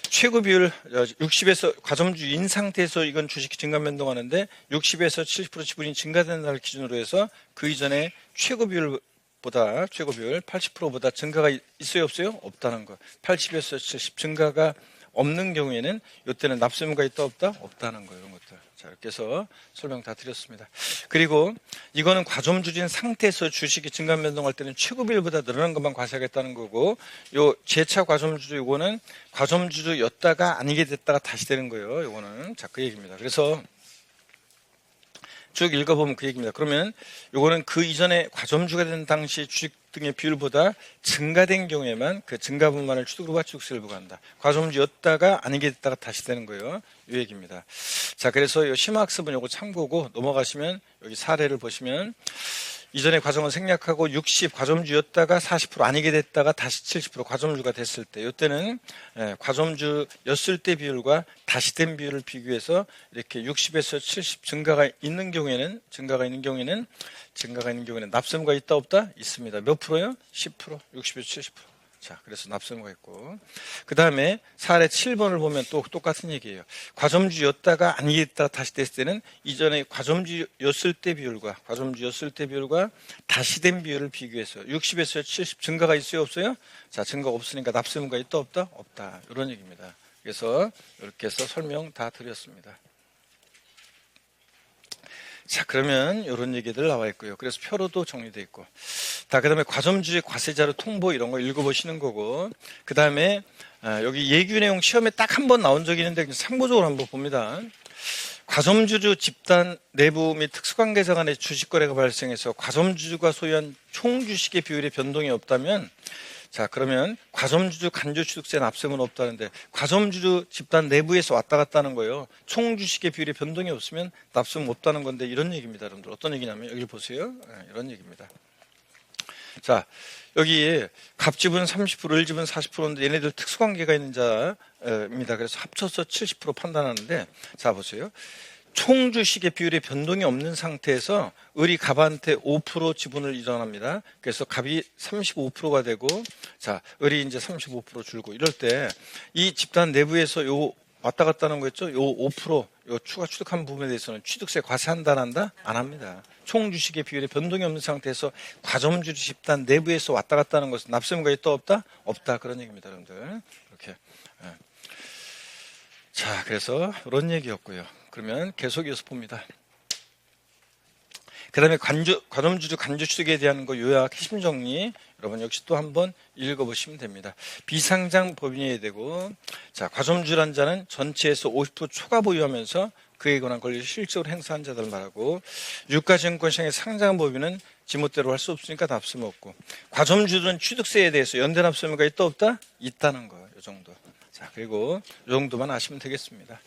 최고 비율 60에서 과점주인 상태에서 이건 주식이 증가 변동하는데 60에서 70% 지분이 증가된 날을 기준으로 해서 그 이전에 최고 비율 80%보다 증가가 있어요, 없어요? 없다는 거. 80에서 70 증가가 없는 경우에는 이때는 납세 의무가 있다 없다? 없다는 거예요, 이런 것들. 자, 이렇게 해서 설명 다 드렸습니다. 그리고 이거는 과점주주인 상태에서 주식이 증가 변동할 때는 최고 비율보다 늘어난 것만 과세하겠다는 거고, 요 재차 과점주주 이거는 과점주주였다가 아니게 됐다가 다시 되는 거예요. 이거는 자, 그 얘기입니다. 그래서 쭉 읽어보면 그 얘기입니다. 그러면 요거는 그 이전에 과점주가 된 당시 주식 등의 비율보다 증가된 경우에만 그 증가분만을 취득으로 취득세를 부과한다. 과점주였다가 아니게 됐다가 다시 되는 거예요. 이 얘기입니다. 자, 그래서 요 심화학습은 요거 참고고 넘어가시면 여기 사례를 보시면 이전에 과정을 생략하고 60 과점주였다가 40% 아니게 됐다가 다시 70% 과점주가 됐을 때 이때는 과점주였을 때 비율과 다시 된 비율을 비교해서 이렇게 60에서 70 증가가 있는 경우에는 납세 의무가 있다 없다? 있습니다. 몇 프로요? 10%, 60에서 70%. 자, 그래서 납세 의무가 있고. 그 다음에 사례 7번을 보면 또 똑같은 얘기예요. 과점주였다가 아니게 됐다가 다시 됐을 때는 이전에 과점주였을 때 비율과 다시 된 비율을 비교해서 60에서 70 증가가 있어요, 없어요? 자, 증가가 없으니까 납세 의무가 있다 없다? 없다. 이런 얘기입니다. 그래서 이렇게 해서 설명 다 드렸습니다. 자, 그러면 이런 얘기들 나와 있고요. 그래서 표로도 정리되어 있고. 자, 그 다음에 과점주의 과세자료 통보 이런 거 읽어보시는 거고. 그 다음에 여기 예규 내용 시험에 딱 한 번 나온 적이 있는데 참고적으로 한번 봅니다. 과점주주 집단 내부 및 특수관계자 간의 주식거래가 발생해서 과점주주가 소유한 총주식의 비율에 변동이 없다면, 자, 그러면 과점주주 간주취득세 납세는 없다는데 과점주주 집단 내부에서 왔다 갔다 하는 거예요. 총주식의 비율에 변동이 없으면 납세는 없다는 건데 이런 얘기입니다. 여러분들 어떤 얘기냐면 여기를 보세요. 이런 얘기입니다. 자, 여기 갑지분 30%, 을지분 40%인데 얘네들 특수관계가 있는 자입니다. 그래서 합쳐서 70% 판단하는데, 자 보세요. 총주식의 비율에 변동이 없는 상태에서 을이 갑한테 5% 지분을 이전합니다. 그래서 갑이 35%가 되고, 자, 을이 이제 35% 줄고 이럴 때 이 집단 내부에서 요 왔다 갔다 하는 거 있죠? 요 5%, 요 추가 취득한 부분에 대해서는 취득세 과세한다, 안 한다? 안 합니다. 총주식의 비율에 변동이 없는 상태에서 과점주주 집단 내부에서 왔다 갔다 하는 것은 납세 의무가 있다, 없다? 없다. 그런 얘기입니다, 여러분들. 이렇게. 자, 그래서 이런 얘기였고요. 그러면 계속 이어서 봅니다. 그 다음에 과점주주 간주취득에 대한 거 요약 핵심 정리 여러분 역시 또 한번 읽어보시면 됩니다. 비상장 법인이 되고, 자, 과점주주란 자는 전체에서 50% 초과 보유하면서 그에 관한 권리를 실질적으로 행사한 자들 말하고, 유가증권시장에 상장한 법인은 지멋대로 할 수 없으니까 납세 없고, 과점주주는 취득세에 대해서 연대 납세 의무가 있다 없다? 있다는 거예요. 이 정도. 자, 그리고 이 정도만 아시면 되겠습니다.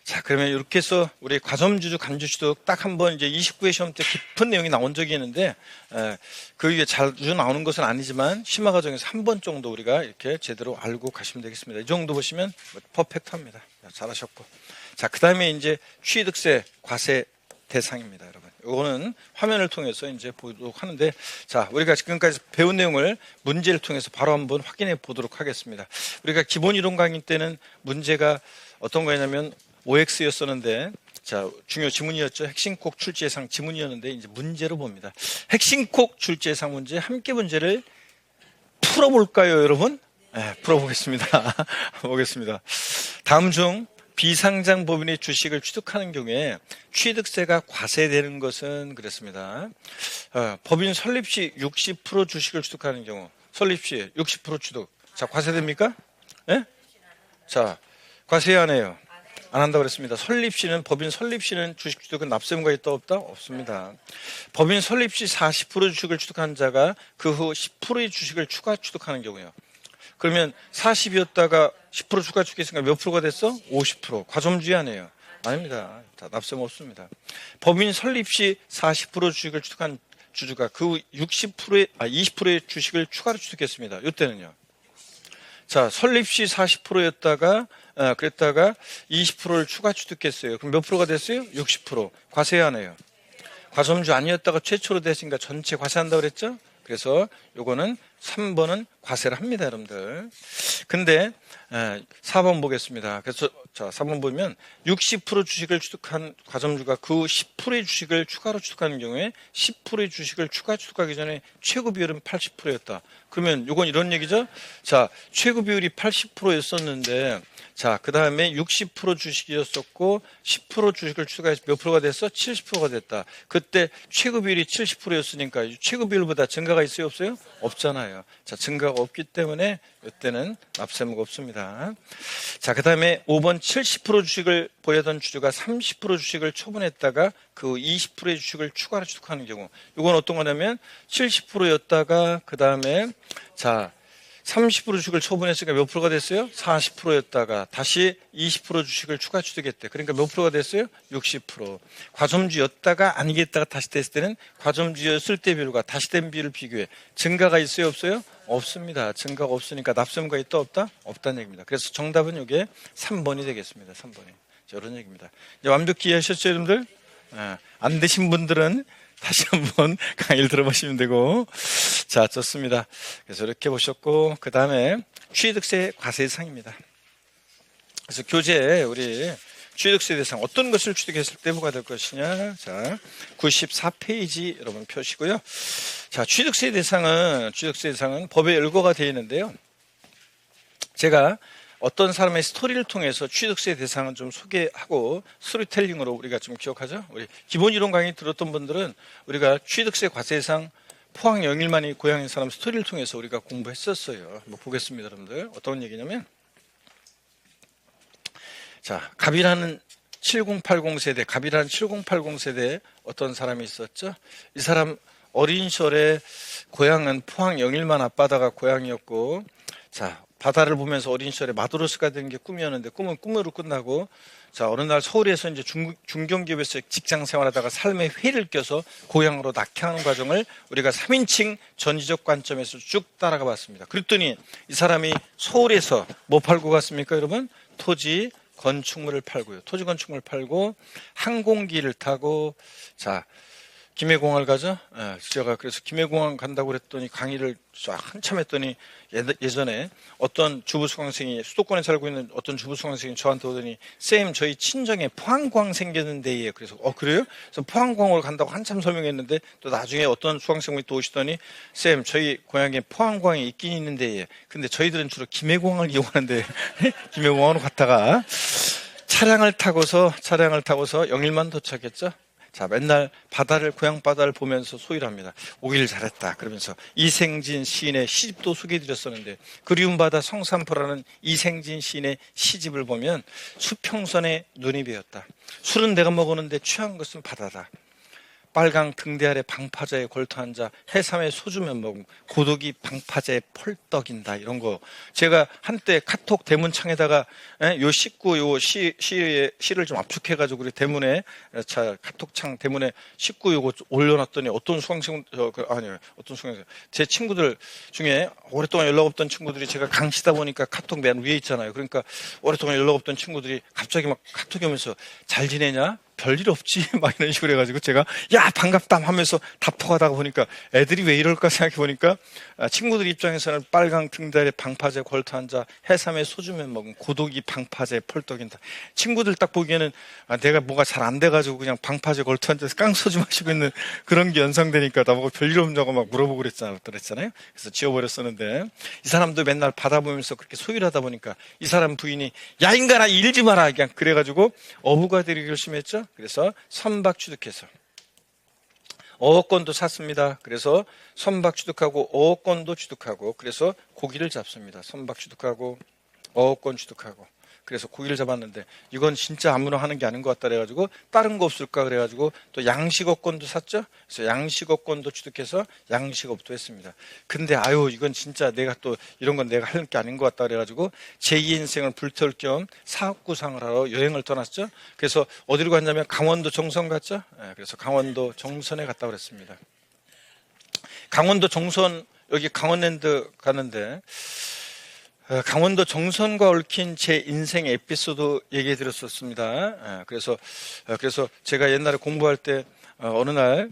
자, 그러면 이렇게 해서 우리 과점주주 간주취득 딱 한번 이제 29회 시험 때 깊은 내용이 나온 적이 있는데, 그 위에 자주 나오는 것은 아니지만 심화 과정에서 한 번 정도 우리가 이렇게 제대로 알고 가시면 되겠습니다. 이 정도 보시면 퍼펙트합니다. 잘하셨고. 자, 그 다음에 이제 취득세 과세 대상입니다, 여러분. 이거는 화면을 통해서 이제 보도록 하는데, 자, 우리가 지금까지 배운 내용을 문제를 통해서 바로 한번 확인해 보도록 하겠습니다. 우리가 기본 이론 강의 때는 문제가 어떤 거냐면 OX였었는데, 자, 중요 지문이었죠. 핵심콕 출제 예상 지문이었는데 이제 문제로 봅니다. 핵심콕 출제 예상 문제 함께 문제를 풀어볼까요, 여러분? 네, 풀어보겠습니다. 보겠습니다. 다음 중 비상장 법인의 주식을 취득하는 경우에 취득세가 과세되는 것은 그랬습니다. 법인 설립 시 60% 주식을 취득하는 경우, 설립 시 60% 취득. 자, 과세됩니까? 네? 자, 과세 안 해요. 안 한다고 그랬습니다. 설립 시는, 법인 설립 시는 주식 취득은 납세의무가 있다 없다? 없습니다. 법인 설립 시 40% 주식을 취득한 자가 그 후 10%의 주식을 추가 취득하는 경우요. 그러면 40이었다가 10% 추가 취득했으니까 몇 프로가 됐어? 50%. 과점주의 아니에요. 아닙니다. 다 납세의무 없습니다. 법인 설립 시 40% 주식을 취득한 주주가 그 후 20%의 주식을 추가로 취득했습니다. 이때는요. 자, 설립 시 40%였다가 그랬다가 20%를 추가 취득했어요. 그럼 몇 프로가 됐어요? 60%. 과세 안 해요. 과점주 아니었다가 최초로 됐으니까 전체 과세한다고 그랬죠? 그래서 요거는 3번은 과세를 합니다, 여러분들. 근데 4번 보겠습니다. 그래서 자, 4번 보면 60% 주식을 취득한 과점주가 그 10%의 주식을 추가로 취득하는 경우에 10%의 주식을 추가 취득하기 전에 최고 비율은 80%였다. 그러면 요건 이런 얘기죠. 자, 최고 비율이 80%였었는데 자, 그 다음에 60% 주식이었었고 10% 주식을 추가해서 몇 프로가 됐어? 70%가 됐다. 그때 최고 비율이 70%였으니까 최고 비율보다 증가가 있어요, 없어요? 없잖아요. 자, 증가가 없기 때문에 이때는 납세의무가 없습니다. 자, 그 다음에 5번 70% 주식을 보유하던 주주가 30% 주식을 처분했다가 그 20%의 주식을 추가로 취득하는 경우, 이건 어떤 거냐면 70%였다가 그 다음에 자 30% 주식을 처분했으니까 몇 프로가 됐어요? 40%였다가 다시 20% 주식을 추가 취득했대. 그러니까 몇 프로가 됐어요? 60%. 과점주였다가 아니겠다가 다시 됐을 때는 과점주였을 때 비율과 다시 된 비율을 비교해. 증가가 있어요? 없어요? 없습니다. 증가가 없으니까 납세의무가 있다 없다? 없다는 얘기입니다. 그래서 정답은 이게 3번이 되겠습니다. 3번이. 자, 이런 얘기입니다. 이제 완벽히 이해하셨죠, 여러분들? 안 되신 분들은 다시 한번 강의를 들어보시면 되고. 자, 좋습니다. 그래서 이렇게 보셨고, 그 다음에 취득세 과세상입니다. 그래서 교재에 우리 취득세 대상 어떤 것을 취득했을 때 뭐가 될 것이냐. 자, 94페이지 여러분 펴시고요. 자, 취득세 대상은 법에 열거가 되어 있는데요. 제가 어떤 사람의 스토리를 통해서 취득세 대상은 좀 소개하고 스토리텔링으로 우리가 좀 기억하죠. 우리 기본 이론 강의 들었던 분들은 우리가 취득세 과세상 포항 영일만이 고향인 사람 스토리를 통해서 우리가 공부했었어요. 한번 보겠습니다, 여러분들. 어떤 얘기냐면, 자, 갑이라는 7080 세대 어떤 사람이 있었죠. 이 사람 어린 시절에 고향은 포항 영일만 앞바다가 고향이었고, 자, 바다를 보면서 어린 시절에 마도로스가 되는 게 꿈이었는데 꿈은 꿈으로 끝나고, 자, 어느 날 서울에서 이제 중견기업에서 직장 생활하다가 삶의 회를 껴서 고향으로 낙향하는 과정을 우리가 3인칭 전지적 관점에서 쭉 따라가 봤습니다. 그랬더니 이 사람이 서울에서 뭐 팔고 갔습니까, 여러분? 토지 건축물을 팔고요. 토지 건축물을 팔고 항공기를 타고, 자, 김해공항을 가죠. 제가 그래서 김해공항 간다고 그랬더니 강의를 쫙 한참 했더니 예전에 어떤 주부 수강생이 수도권에 살고 있는 어떤 주부 수강생이 저한테 오더니 쌤 저희 친정에 포항공항 생겼는데 그래서 그래요? 그래서 포항공항으로 간다고 한참 설명했는데 또 나중에 어떤 수강생분이 또 오시더니 쌤 저희 고향에 포항공항이 있긴 있는데 근데 저희들은 주로 김해공항을 이용하는데 김해공항으로 갔다가 차량을 타고서 영일만 도착했죠. 자, 맨날 고향 바다를 보면서 소위를 합니다. 오길 잘했다. 그러면서 이생진 시인의 시집도 소개해드렸었는데, 그리운 바다 성산포라는 이생진 시인의 시집을 보면 수평선에 눈이 배었다. 술은 내가 먹었는데 취한 것은 바다다. 빨강 등대 아래 방파제에 걸터 앉아 해삼에 소주면 먹음 고독이 방파제에 펄떡인다. 이런 거 제가 한때 카톡 대문창에다가 요 시를 좀 압축해가지고 우리 대문에 카톡창 대문에 식구 요거 올려놨더니 어떤 수강생 제 친구들 중에 오랫동안 연락 없던 친구들이 제가 강시다 보니까 카톡 맨 위에 있잖아요. 그러니까 오랫동안 연락 없던 친구들이 갑자기 막 카톡이 오면서 잘 지내냐? 별일 없지 막 이런 식으로 해가지고 제가 야 반갑다 하면서 답답하다가 보니까 애들이 왜 이럴까 생각해 보니까 친구들 입장에서는 빨강 등다리에 방파제 걸터 앉아 해삼에 소주면 먹은 고독이 방파제 펄떡인다. 친구들 딱 보기에는 내가 뭐가 잘 안 돼가지고 그냥 방파제 걸터 앉아서 깡소주 마시고 있는 그런 게 연상되니까 나보고 별일 없냐고 막 물어보고 그랬잖아요. 그래서 지워버렸었는데 이 사람도 맨날 받아보면서 그렇게 소일하다 보니까 이 사람 부인이 야 인간아 일지 마라 그냥 그래가지고 어부가 되기 결심했죠. 그래서 선박 취득해서 어업권도 샀습니다. 그래서 선박 취득하고 어업권도 취득하고 그래서 고기를 잡습니다. 선박 취득하고 어업권 취득하고 그래서 고기를 잡았는데 이건 진짜 아무나 하는 게 아닌 것 같다 그래가지고 다른 거 없을까 그래가지고 또 양식업권도 샀죠. 그래서 양식업권도 취득해서 양식업도 했습니다. 근데 아유 이건 진짜 내가 또 이런 건 내가 할 게 아닌 것 같다 그래가지고 제2 인생을 불태울 겸 사업구상을 하러 여행을 떠났죠. 그래서 어디로 갔냐면 강원도 정선 갔죠. 그래서 강원도 정선에 갔다 그랬습니다. 강원도 정선 여기 강원랜드 가는데 강원도 정선과 얽힌 제 인생 에피소드 얘기해 드렸었습니다. 그래서 제가 옛날에 공부할 때 어느 날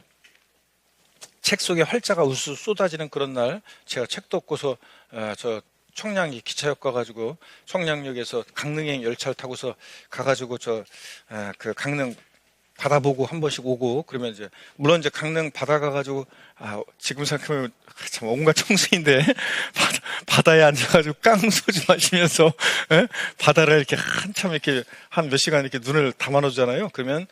책 속에 활자가 우수 쏟아지는 그런 날 제가 책도 없고서 저 청량리 기차역 가가지고 청량역에서 강릉행 열차를 타고서 가가지고 그 강릉 바다 보고 한 번씩 오고 그러면 이제 물론 이제 강릉 바다 가가지고 지금 생각하면 참 온갖 청소인데 바다에 앉아가지고 깡소주 마시면서 바다를 이렇게 한참 이렇게 한 몇 시간 이렇게 눈을 담아놓잖아요. 그러면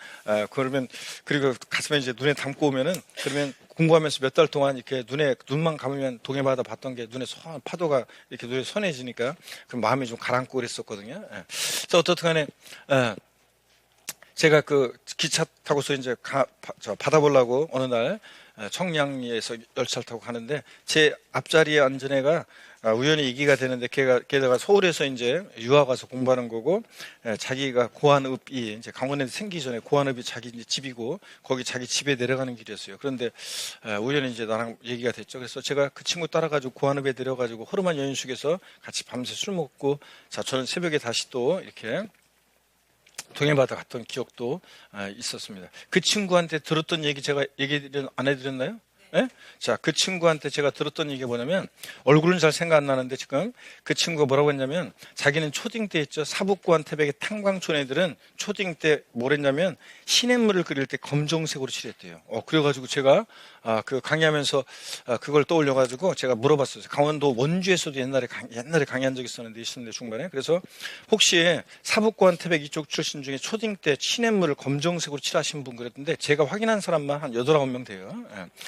그리고 가슴에 이제 눈에 담고 오면은 그러면 공부하면서 몇 달 동안 이렇게 눈만 감으면 동해바다 봤던 게 눈에 파도가 이렇게 눈에 선해지니까 그럼 마음이 좀 가라앉고 그랬었거든요. 그래서 어떻든간에 제가 그 기차 타고서 이제 바다 보려고 어느 날 청량리에서 열차를 타고 가는데 제 앞자리에 앉은 애가 우연히 얘기가 되는데 걔가 서울에서 이제 유학 와서 공부하는 거고 자기가 고한읍이 이제 강원에 생기기 전에 고한읍이 자기 이제 집이고 거기 자기 집에 내려가는 길이었어요. 그런데 우연히 이제 나랑 얘기가 됐죠. 그래서 제가 그 친구 따라가지고 고한읍에 내려가지고 허름한 여인 속에서 같이 밤새 술 먹고 저는 새벽에 다시 또 이렇게 동해바다 갔던 기억도 있었습니다. 그 친구한테 들었던 얘기 제가 얘기 안 해드렸나요? 네? 자, 그 친구한테 제가 들었던 얘기가 뭐냐면 얼굴은 잘 생각 안 나는데 지금 그 친구가 뭐라고 했냐면 자기는 초딩 때 있죠. 사북고한 태백의 탄광촌 애들은 초딩 때 뭘 했냐면 시냇물을 그릴 때 검정색으로 칠했대요. 그래가지고 제가 그 강의하면서 그걸 떠올려가지고 제가 물어봤어요. 강원도 원주에서도 옛날에 강의한 적이 있었는데 중반에 그래서 혹시 사북고한 태백 이쪽 출신 중에 초딩 때 시냇물을 검정색으로 칠하신 분 그랬는데 제가 확인한 사람만 한 8, 9명 돼요.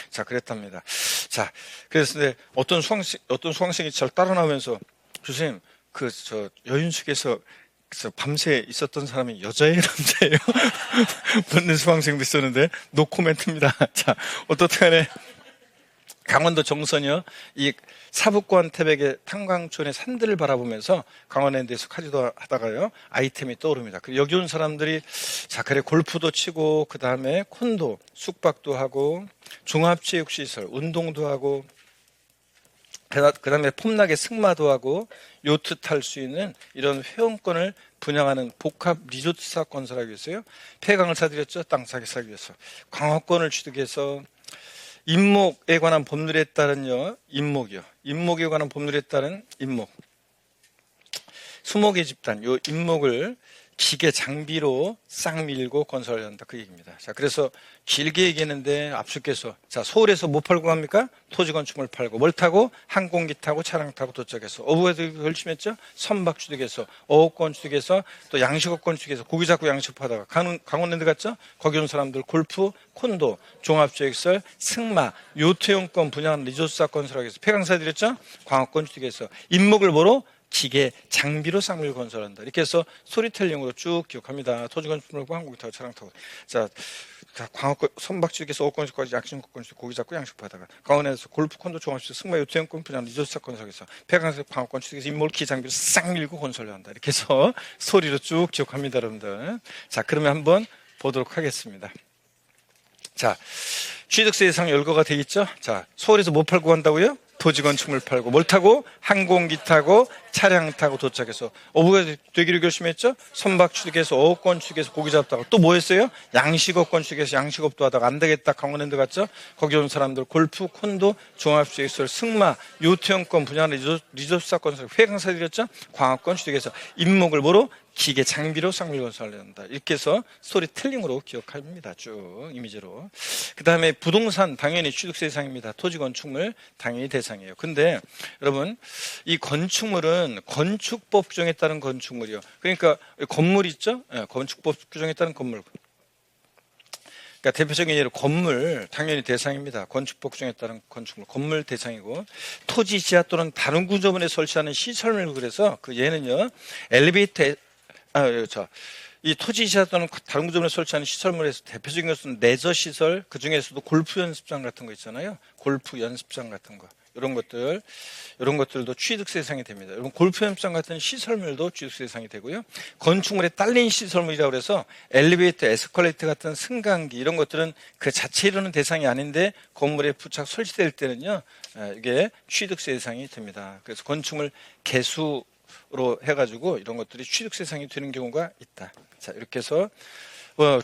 자, 그랬답니다. 자, 그래서 어떤 수강생이 잘 따라 나오면서 교수님, 여인숙에서 밤새 있었던 사람이 여자예요, 남자예요? 묻는 수강생도 있었는데, 노 코멘트입니다. 자, 어떻든 간에 강원도 정선이요. 이 사북고한 태백의 탄광촌의 산들을 바라보면서 강원랜드에서 카지도 하다가요. 아이템이 떠오릅니다. 여기 온 사람들이 자, 그래 골프도 치고 그 다음에 콘도, 숙박도 하고 종합체육시설, 운동도 하고 그 다음에 폼나게 승마도 하고 요트 탈 수 있는 이런 회원권을 분양하는 복합 리조트사 건설하기 위해서요. 폐강을 사들였죠. 땅 사기 위해서. 광화권을 취득해서 임목에 관한 법률에 따른요. 임목에 관한 법률에 따른 임목. 수목의 집단, 요 임목을 기계 장비로 싹 밀고 건설을 한다. 그 얘기입니다. 자, 그래서 길게 얘기했는데 압축해서 자, 서울에서 뭐 팔고 갑니까? 토지 건축물 팔고 뭘 타고? 항공기 타고 차량 타고 도착해서 어부가 결심했죠? 선박 취득해서 어업권 취득해서 또 양식업권 취득해서 고기 잡고 양식하다가 강원랜드 갔죠? 거기 온 사람들 골프, 콘도, 종합체육시설, 승마, 요트용권 분양하는 리조트사 건설하기 위해서 폐강사 드렸죠? 광화권 취득해서 임목을 뭐로? 기계, 장비로 쌍밀 건설한다. 이렇게 해서 스토리텔링으로 쭉 기억합니다. 토지 건축물 타고 항공기 타고 차량 타고. 자, 광화권 선박 취득해서 어권까지 양식권 고기 잡고 양식하다가 강원에서 골프 콘도 종합시설 승마 요트용권 분양 리조트 건설해서 폐강사 광화권 취득해서 인몰 기 장비를 싹 밀고 건설을 한다. 이렇게 해서 스토리로 쭉 기억합니다, 여러분들. 자, 그러면 한번 보도록 하겠습니다. 자, 취득세 예상 열거가 돼 있죠? 자, 서울에서 뭐 팔고 간다고요? 토지 건축물 팔고 뭘 타고 항공기 타고 차량 타고 도착해서 어부가 되기로 결심했죠. 선박 취득해서 어업권 취득해서 고기 잡다가 또 뭐 했어요? 양식업권 취득해서 양식업도 하다가 안 되겠다 강원랜드 갔죠. 거기 온 사람들 골프, 콘도, 종합주택시설, 승마, 요트형권 분야하는 리조트 사건 회강사 들였죠. 광학권 취득해서 임목을 뭐로? 기계 장비로 쌍밀 건설을 한다. 이렇게 해서 스토리텔링으로 기억합니다. 쭉 이미지로. 그 다음에 부동산 당연히 취득세 대상입니다. 토지 건축물 당연히 대상이에요. 근데 여러분 이 건축물은 건축법 규정에 따른 건축물이요. 그러니까 건물 있죠? 네, 건축법 규정에 따른 건물. 그러니까 대표적인 예로 건물 당연히 대상입니다. 건축법 규정에 따른 건축물 건물 대상이고 토지 지하 또는 다른 구조물에 설치하는 시설물 그래서 그 예는요 엘리베이터 이 토지 지하 또는 다른 구조물에 설치하는 시설물에서 대표적인 것은 레저 시설 그 중에서도 골프 연습장 같은 거 있잖아요. 골프 연습장 같은 거 이런 것들도 취득세 대상이 됩니다. 여러분 골프 연습장 같은 시설물도 취득세 대상이 되고요. 건축물에 딸린 시설물이라고 해서 엘리베이터, 에스컬레이터 같은 승강기 이런 것들은 그 자체로는 대상이 아닌데 건물에 부착 설치될 때는요 이게 취득세 대상이 됩니다. 그래서 건축물 개수로 해가지고 이런 것들이 취득세 대상이 되는 경우가 있다. 자 이렇게 해서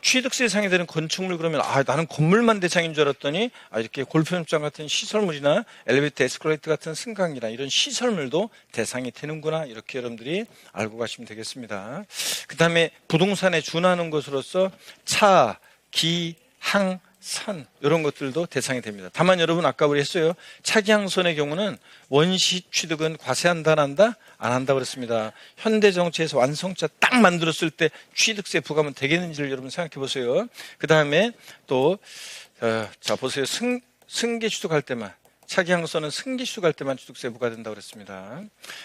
취득세 대상이 되는 건축물 그러면 나는 건물만 대상인 줄 알았더니 이렇게 골프 연습장 같은 시설물이나 엘리베이터, 에스컬레이터 같은 승강기나 이런 시설물도 대상이 되는구나 이렇게 여러분들이 알고 가시면 되겠습니다. 그 다음에 부동산에 준하는 것으로서 차, 기, 항, 선 이런 것들도 대상이 됩니다. 다만 여러분 아까 우리 했어요. 차기항선의 경우는 원시 취득은 과세한다 안 한다? 안 한다 그랬습니다. 현대정치에서 완성차 딱 만들었을 때 취득세 부과하면 되겠는지를 여러분 생각해 보세요. 그 다음에 또 보세요. 승계 취득할 때만 차기항선은 승계 취득할 때만 취득세 부과된다고 그랬습니다.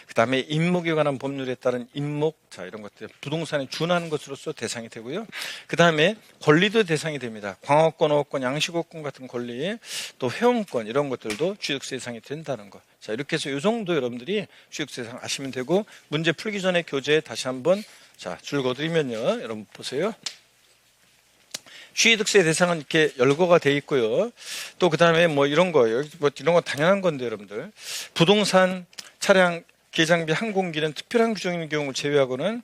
그 다음에 임목에 관한 법률에 따른 임목 이런 것들 부동산에 준하는 것으로서 대상이 되고요. 그 다음에 권리도 대상이 됩니다. 광업권, 어업권, 양식업권 같은 권리 또 회원권 이런 것들도 취득세 대상이 된다는 것. 자 이렇게 해서 이 정도 여러분들이 취득세 대상 아시면 되고 문제 풀기 전에 교재 다시 한번 줄 그어드리면요. 여러분 보세요. 취득세 대상은 이렇게 열거가 돼 있고요. 또 그 다음에 이런 거, 이런 거 당연한 건데 여러분들. 부동산, 차량, 기장비, 항공기는 특별한 규정인 경우를 제외하고는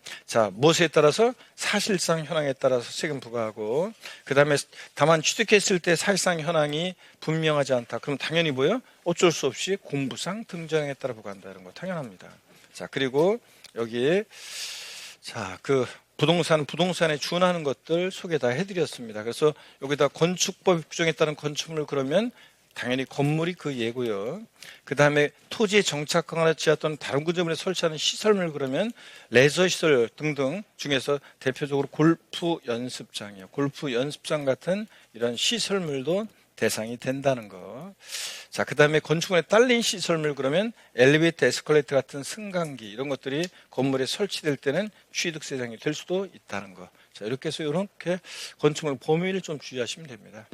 무엇에 따라서 사실상 현황에 따라서 세금 부과하고 그 다음에 다만 취득했을 때 사실상 현황이 분명하지 않다. 그럼 당연히 뭐예요? 어쩔 수 없이 공부상 등장에 따라 부과한다. 이런 거 당연합니다. 그리고 여기에 부동산에 준하는 것들 소개 다 해드렸습니다. 그래서 여기다 건축법 규정에 따른 건축물 그러면 당연히 건물이 그 예고요. 그 다음에 토지에 정착하거나 지하 또는 다른 구조물에 설치하는 시설물 그러면 레저 시설 등등 중에서 대표적으로 골프 연습장이요. 골프 연습장 같은 이런 시설물도 대상이 된다는 거. 그 다음에 건축물에 딸린 시설물 그러면 엘리베이터, 에스컬레이터 같은 승강기 이런 것들이 건물에 설치될 때는 취득세 대상이 될 수도 있다는 거. 이렇게 해서 이렇게 건축물 범위를 좀 주의하시면 됩니다.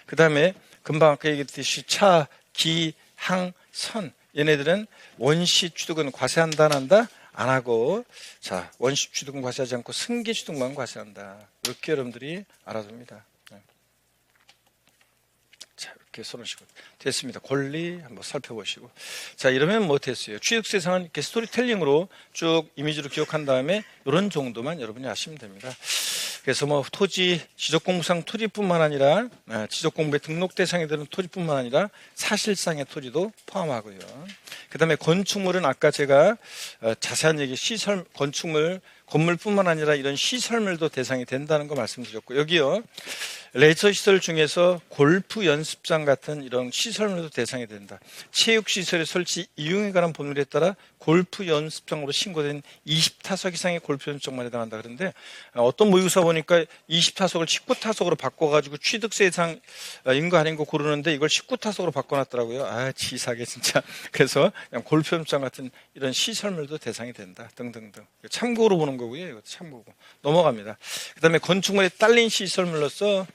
그 다음에 금방 아까 얘기했듯이 차, 기, 항, 선 얘네들은 원시 취득은 과세한다 안 한다? 안 하고 원시 취득은 과세하지 않고 승계 취득만 과세한다. 이렇게 여러분들이 알아둡니다. 이렇게 써놓으시고 됐습니다. 권리 한번 살펴보시고 이러면 됐어요. 취득세 대상은 이렇게 스토리텔링으로 쭉 이미지로 기억한 다음에 이런 정도만 여러분이 아시면 됩니다. 그래서 토지 지적공부상 토지뿐만 아니라 지적공부에 등록 대상이 되는 토지뿐만 아니라 사실상의 토지도 포함하고요. 그 다음에 건축물은 아까 제가 자세한 얘기 시설 건축물 건물뿐만 아니라 이런 시설물도 대상이 된다는 거 말씀드렸고 여기요. 레저 시설 중에서 골프 연습장 같은 이런 시설물도 대상이 된다. 체육시설의 설치 이용에 관한 법률에 따라 골프 연습장으로 신고된 20타석 이상의 골프 연습장만 해당한다. 그런데 어떤 모의고사 보니까 20타석을 19타석으로 바꿔가지고 취득세 대상인 거 아닌 거 고르는데 이걸 19타석으로 바꿔놨더라고요. 치사하게 진짜. 그래서 그냥 골프 연습장 같은 이런 시설물도 대상이 된다. 등등등. 참고로 보는 거고요. 이것도 참고고. 넘어갑니다. 그 다음에 건축물에 딸린 시설물로서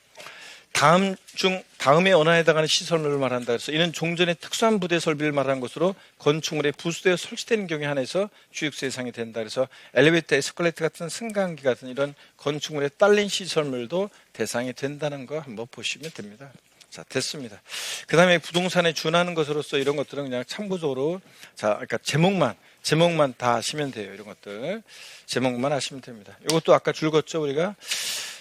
다음에 원안에 해당하는 시설물을 말한다. 그래서 이는 종전의 특수한 부대 설비를 말하는 것으로 건축물에 부수되어 설치되는 경우에 한해서 취득세 대상이 된다. 그래서 엘리베이터, 에스컬레이터 같은 승강기 같은 이런 건축물에 딸린 시설물도 대상이 된다는 거 한번 보시면 됩니다. 자, 됐습니다. 그 다음에 부동산에 준하는 것으로서 이런 것들은 그냥 참고적으로, 자, 그러니까 제목만 다 하시면 돼요. 이런 것들. 제목만 하시면 됩니다. 이것도 아까 줄었죠, 우리가?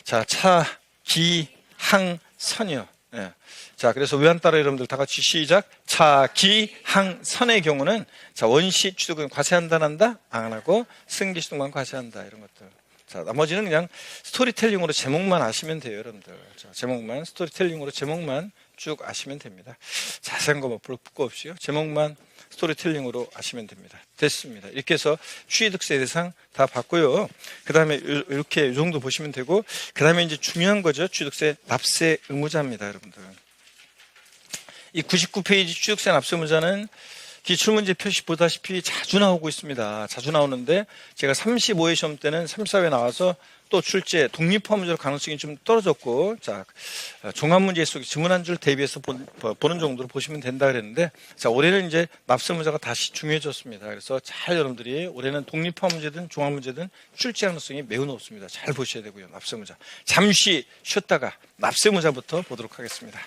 자, 차, 기, 항, 선이요. 예. 자, 그래서 외환 따라 여러분들 다 같이 시작. 차, 기, 항, 선의 경우는, 자, 원시 취득은 과세한다, 난다? 안 하고, 승기 취득만 과세한다. 이런 것들. 자, 나머지는 그냥 스토리텔링으로 제목만 아시면 돼요, 여러분들. 자, 제목만, 스토리텔링으로 제목만 쭉 아시면 됩니다. 자세한 거 뭐 별로 붙고 없이요. 제목만 스토리텔링으로 아시면 됩니다. 됐습니다. 이렇게 해서 취득세 대상 다 봤고요. 그 다음에 이렇게 이 정도 보시면 되고, 그 다음에 이제 중요한 거죠. 취득세 납세 의무자입니다, 여러분들. 이 99페이지 취득세 납세 의무자는 기출문제 표시 보다시피 자주 나오고 있습니다. 자주 나오는데 제가 35회 시험 때는 34회 나와서 또 출제 독립화 문제로 가능성이 좀 떨어졌고, 자, 종합문제 속에 지문 한 줄 대비해서 보는 정도로 보시면 된다 그랬는데, 자, 올해는 이제 납세 문제가 다시 중요해졌습니다. 그래서 잘 여러분들이 올해는 독립화 문제든 종합 문제든 출제 가능성이 매우 높습니다. 잘 보셔야 되고요. 납세 문제. 잠시 쉬었다가 납세 문제부터 보도록 하겠습니다.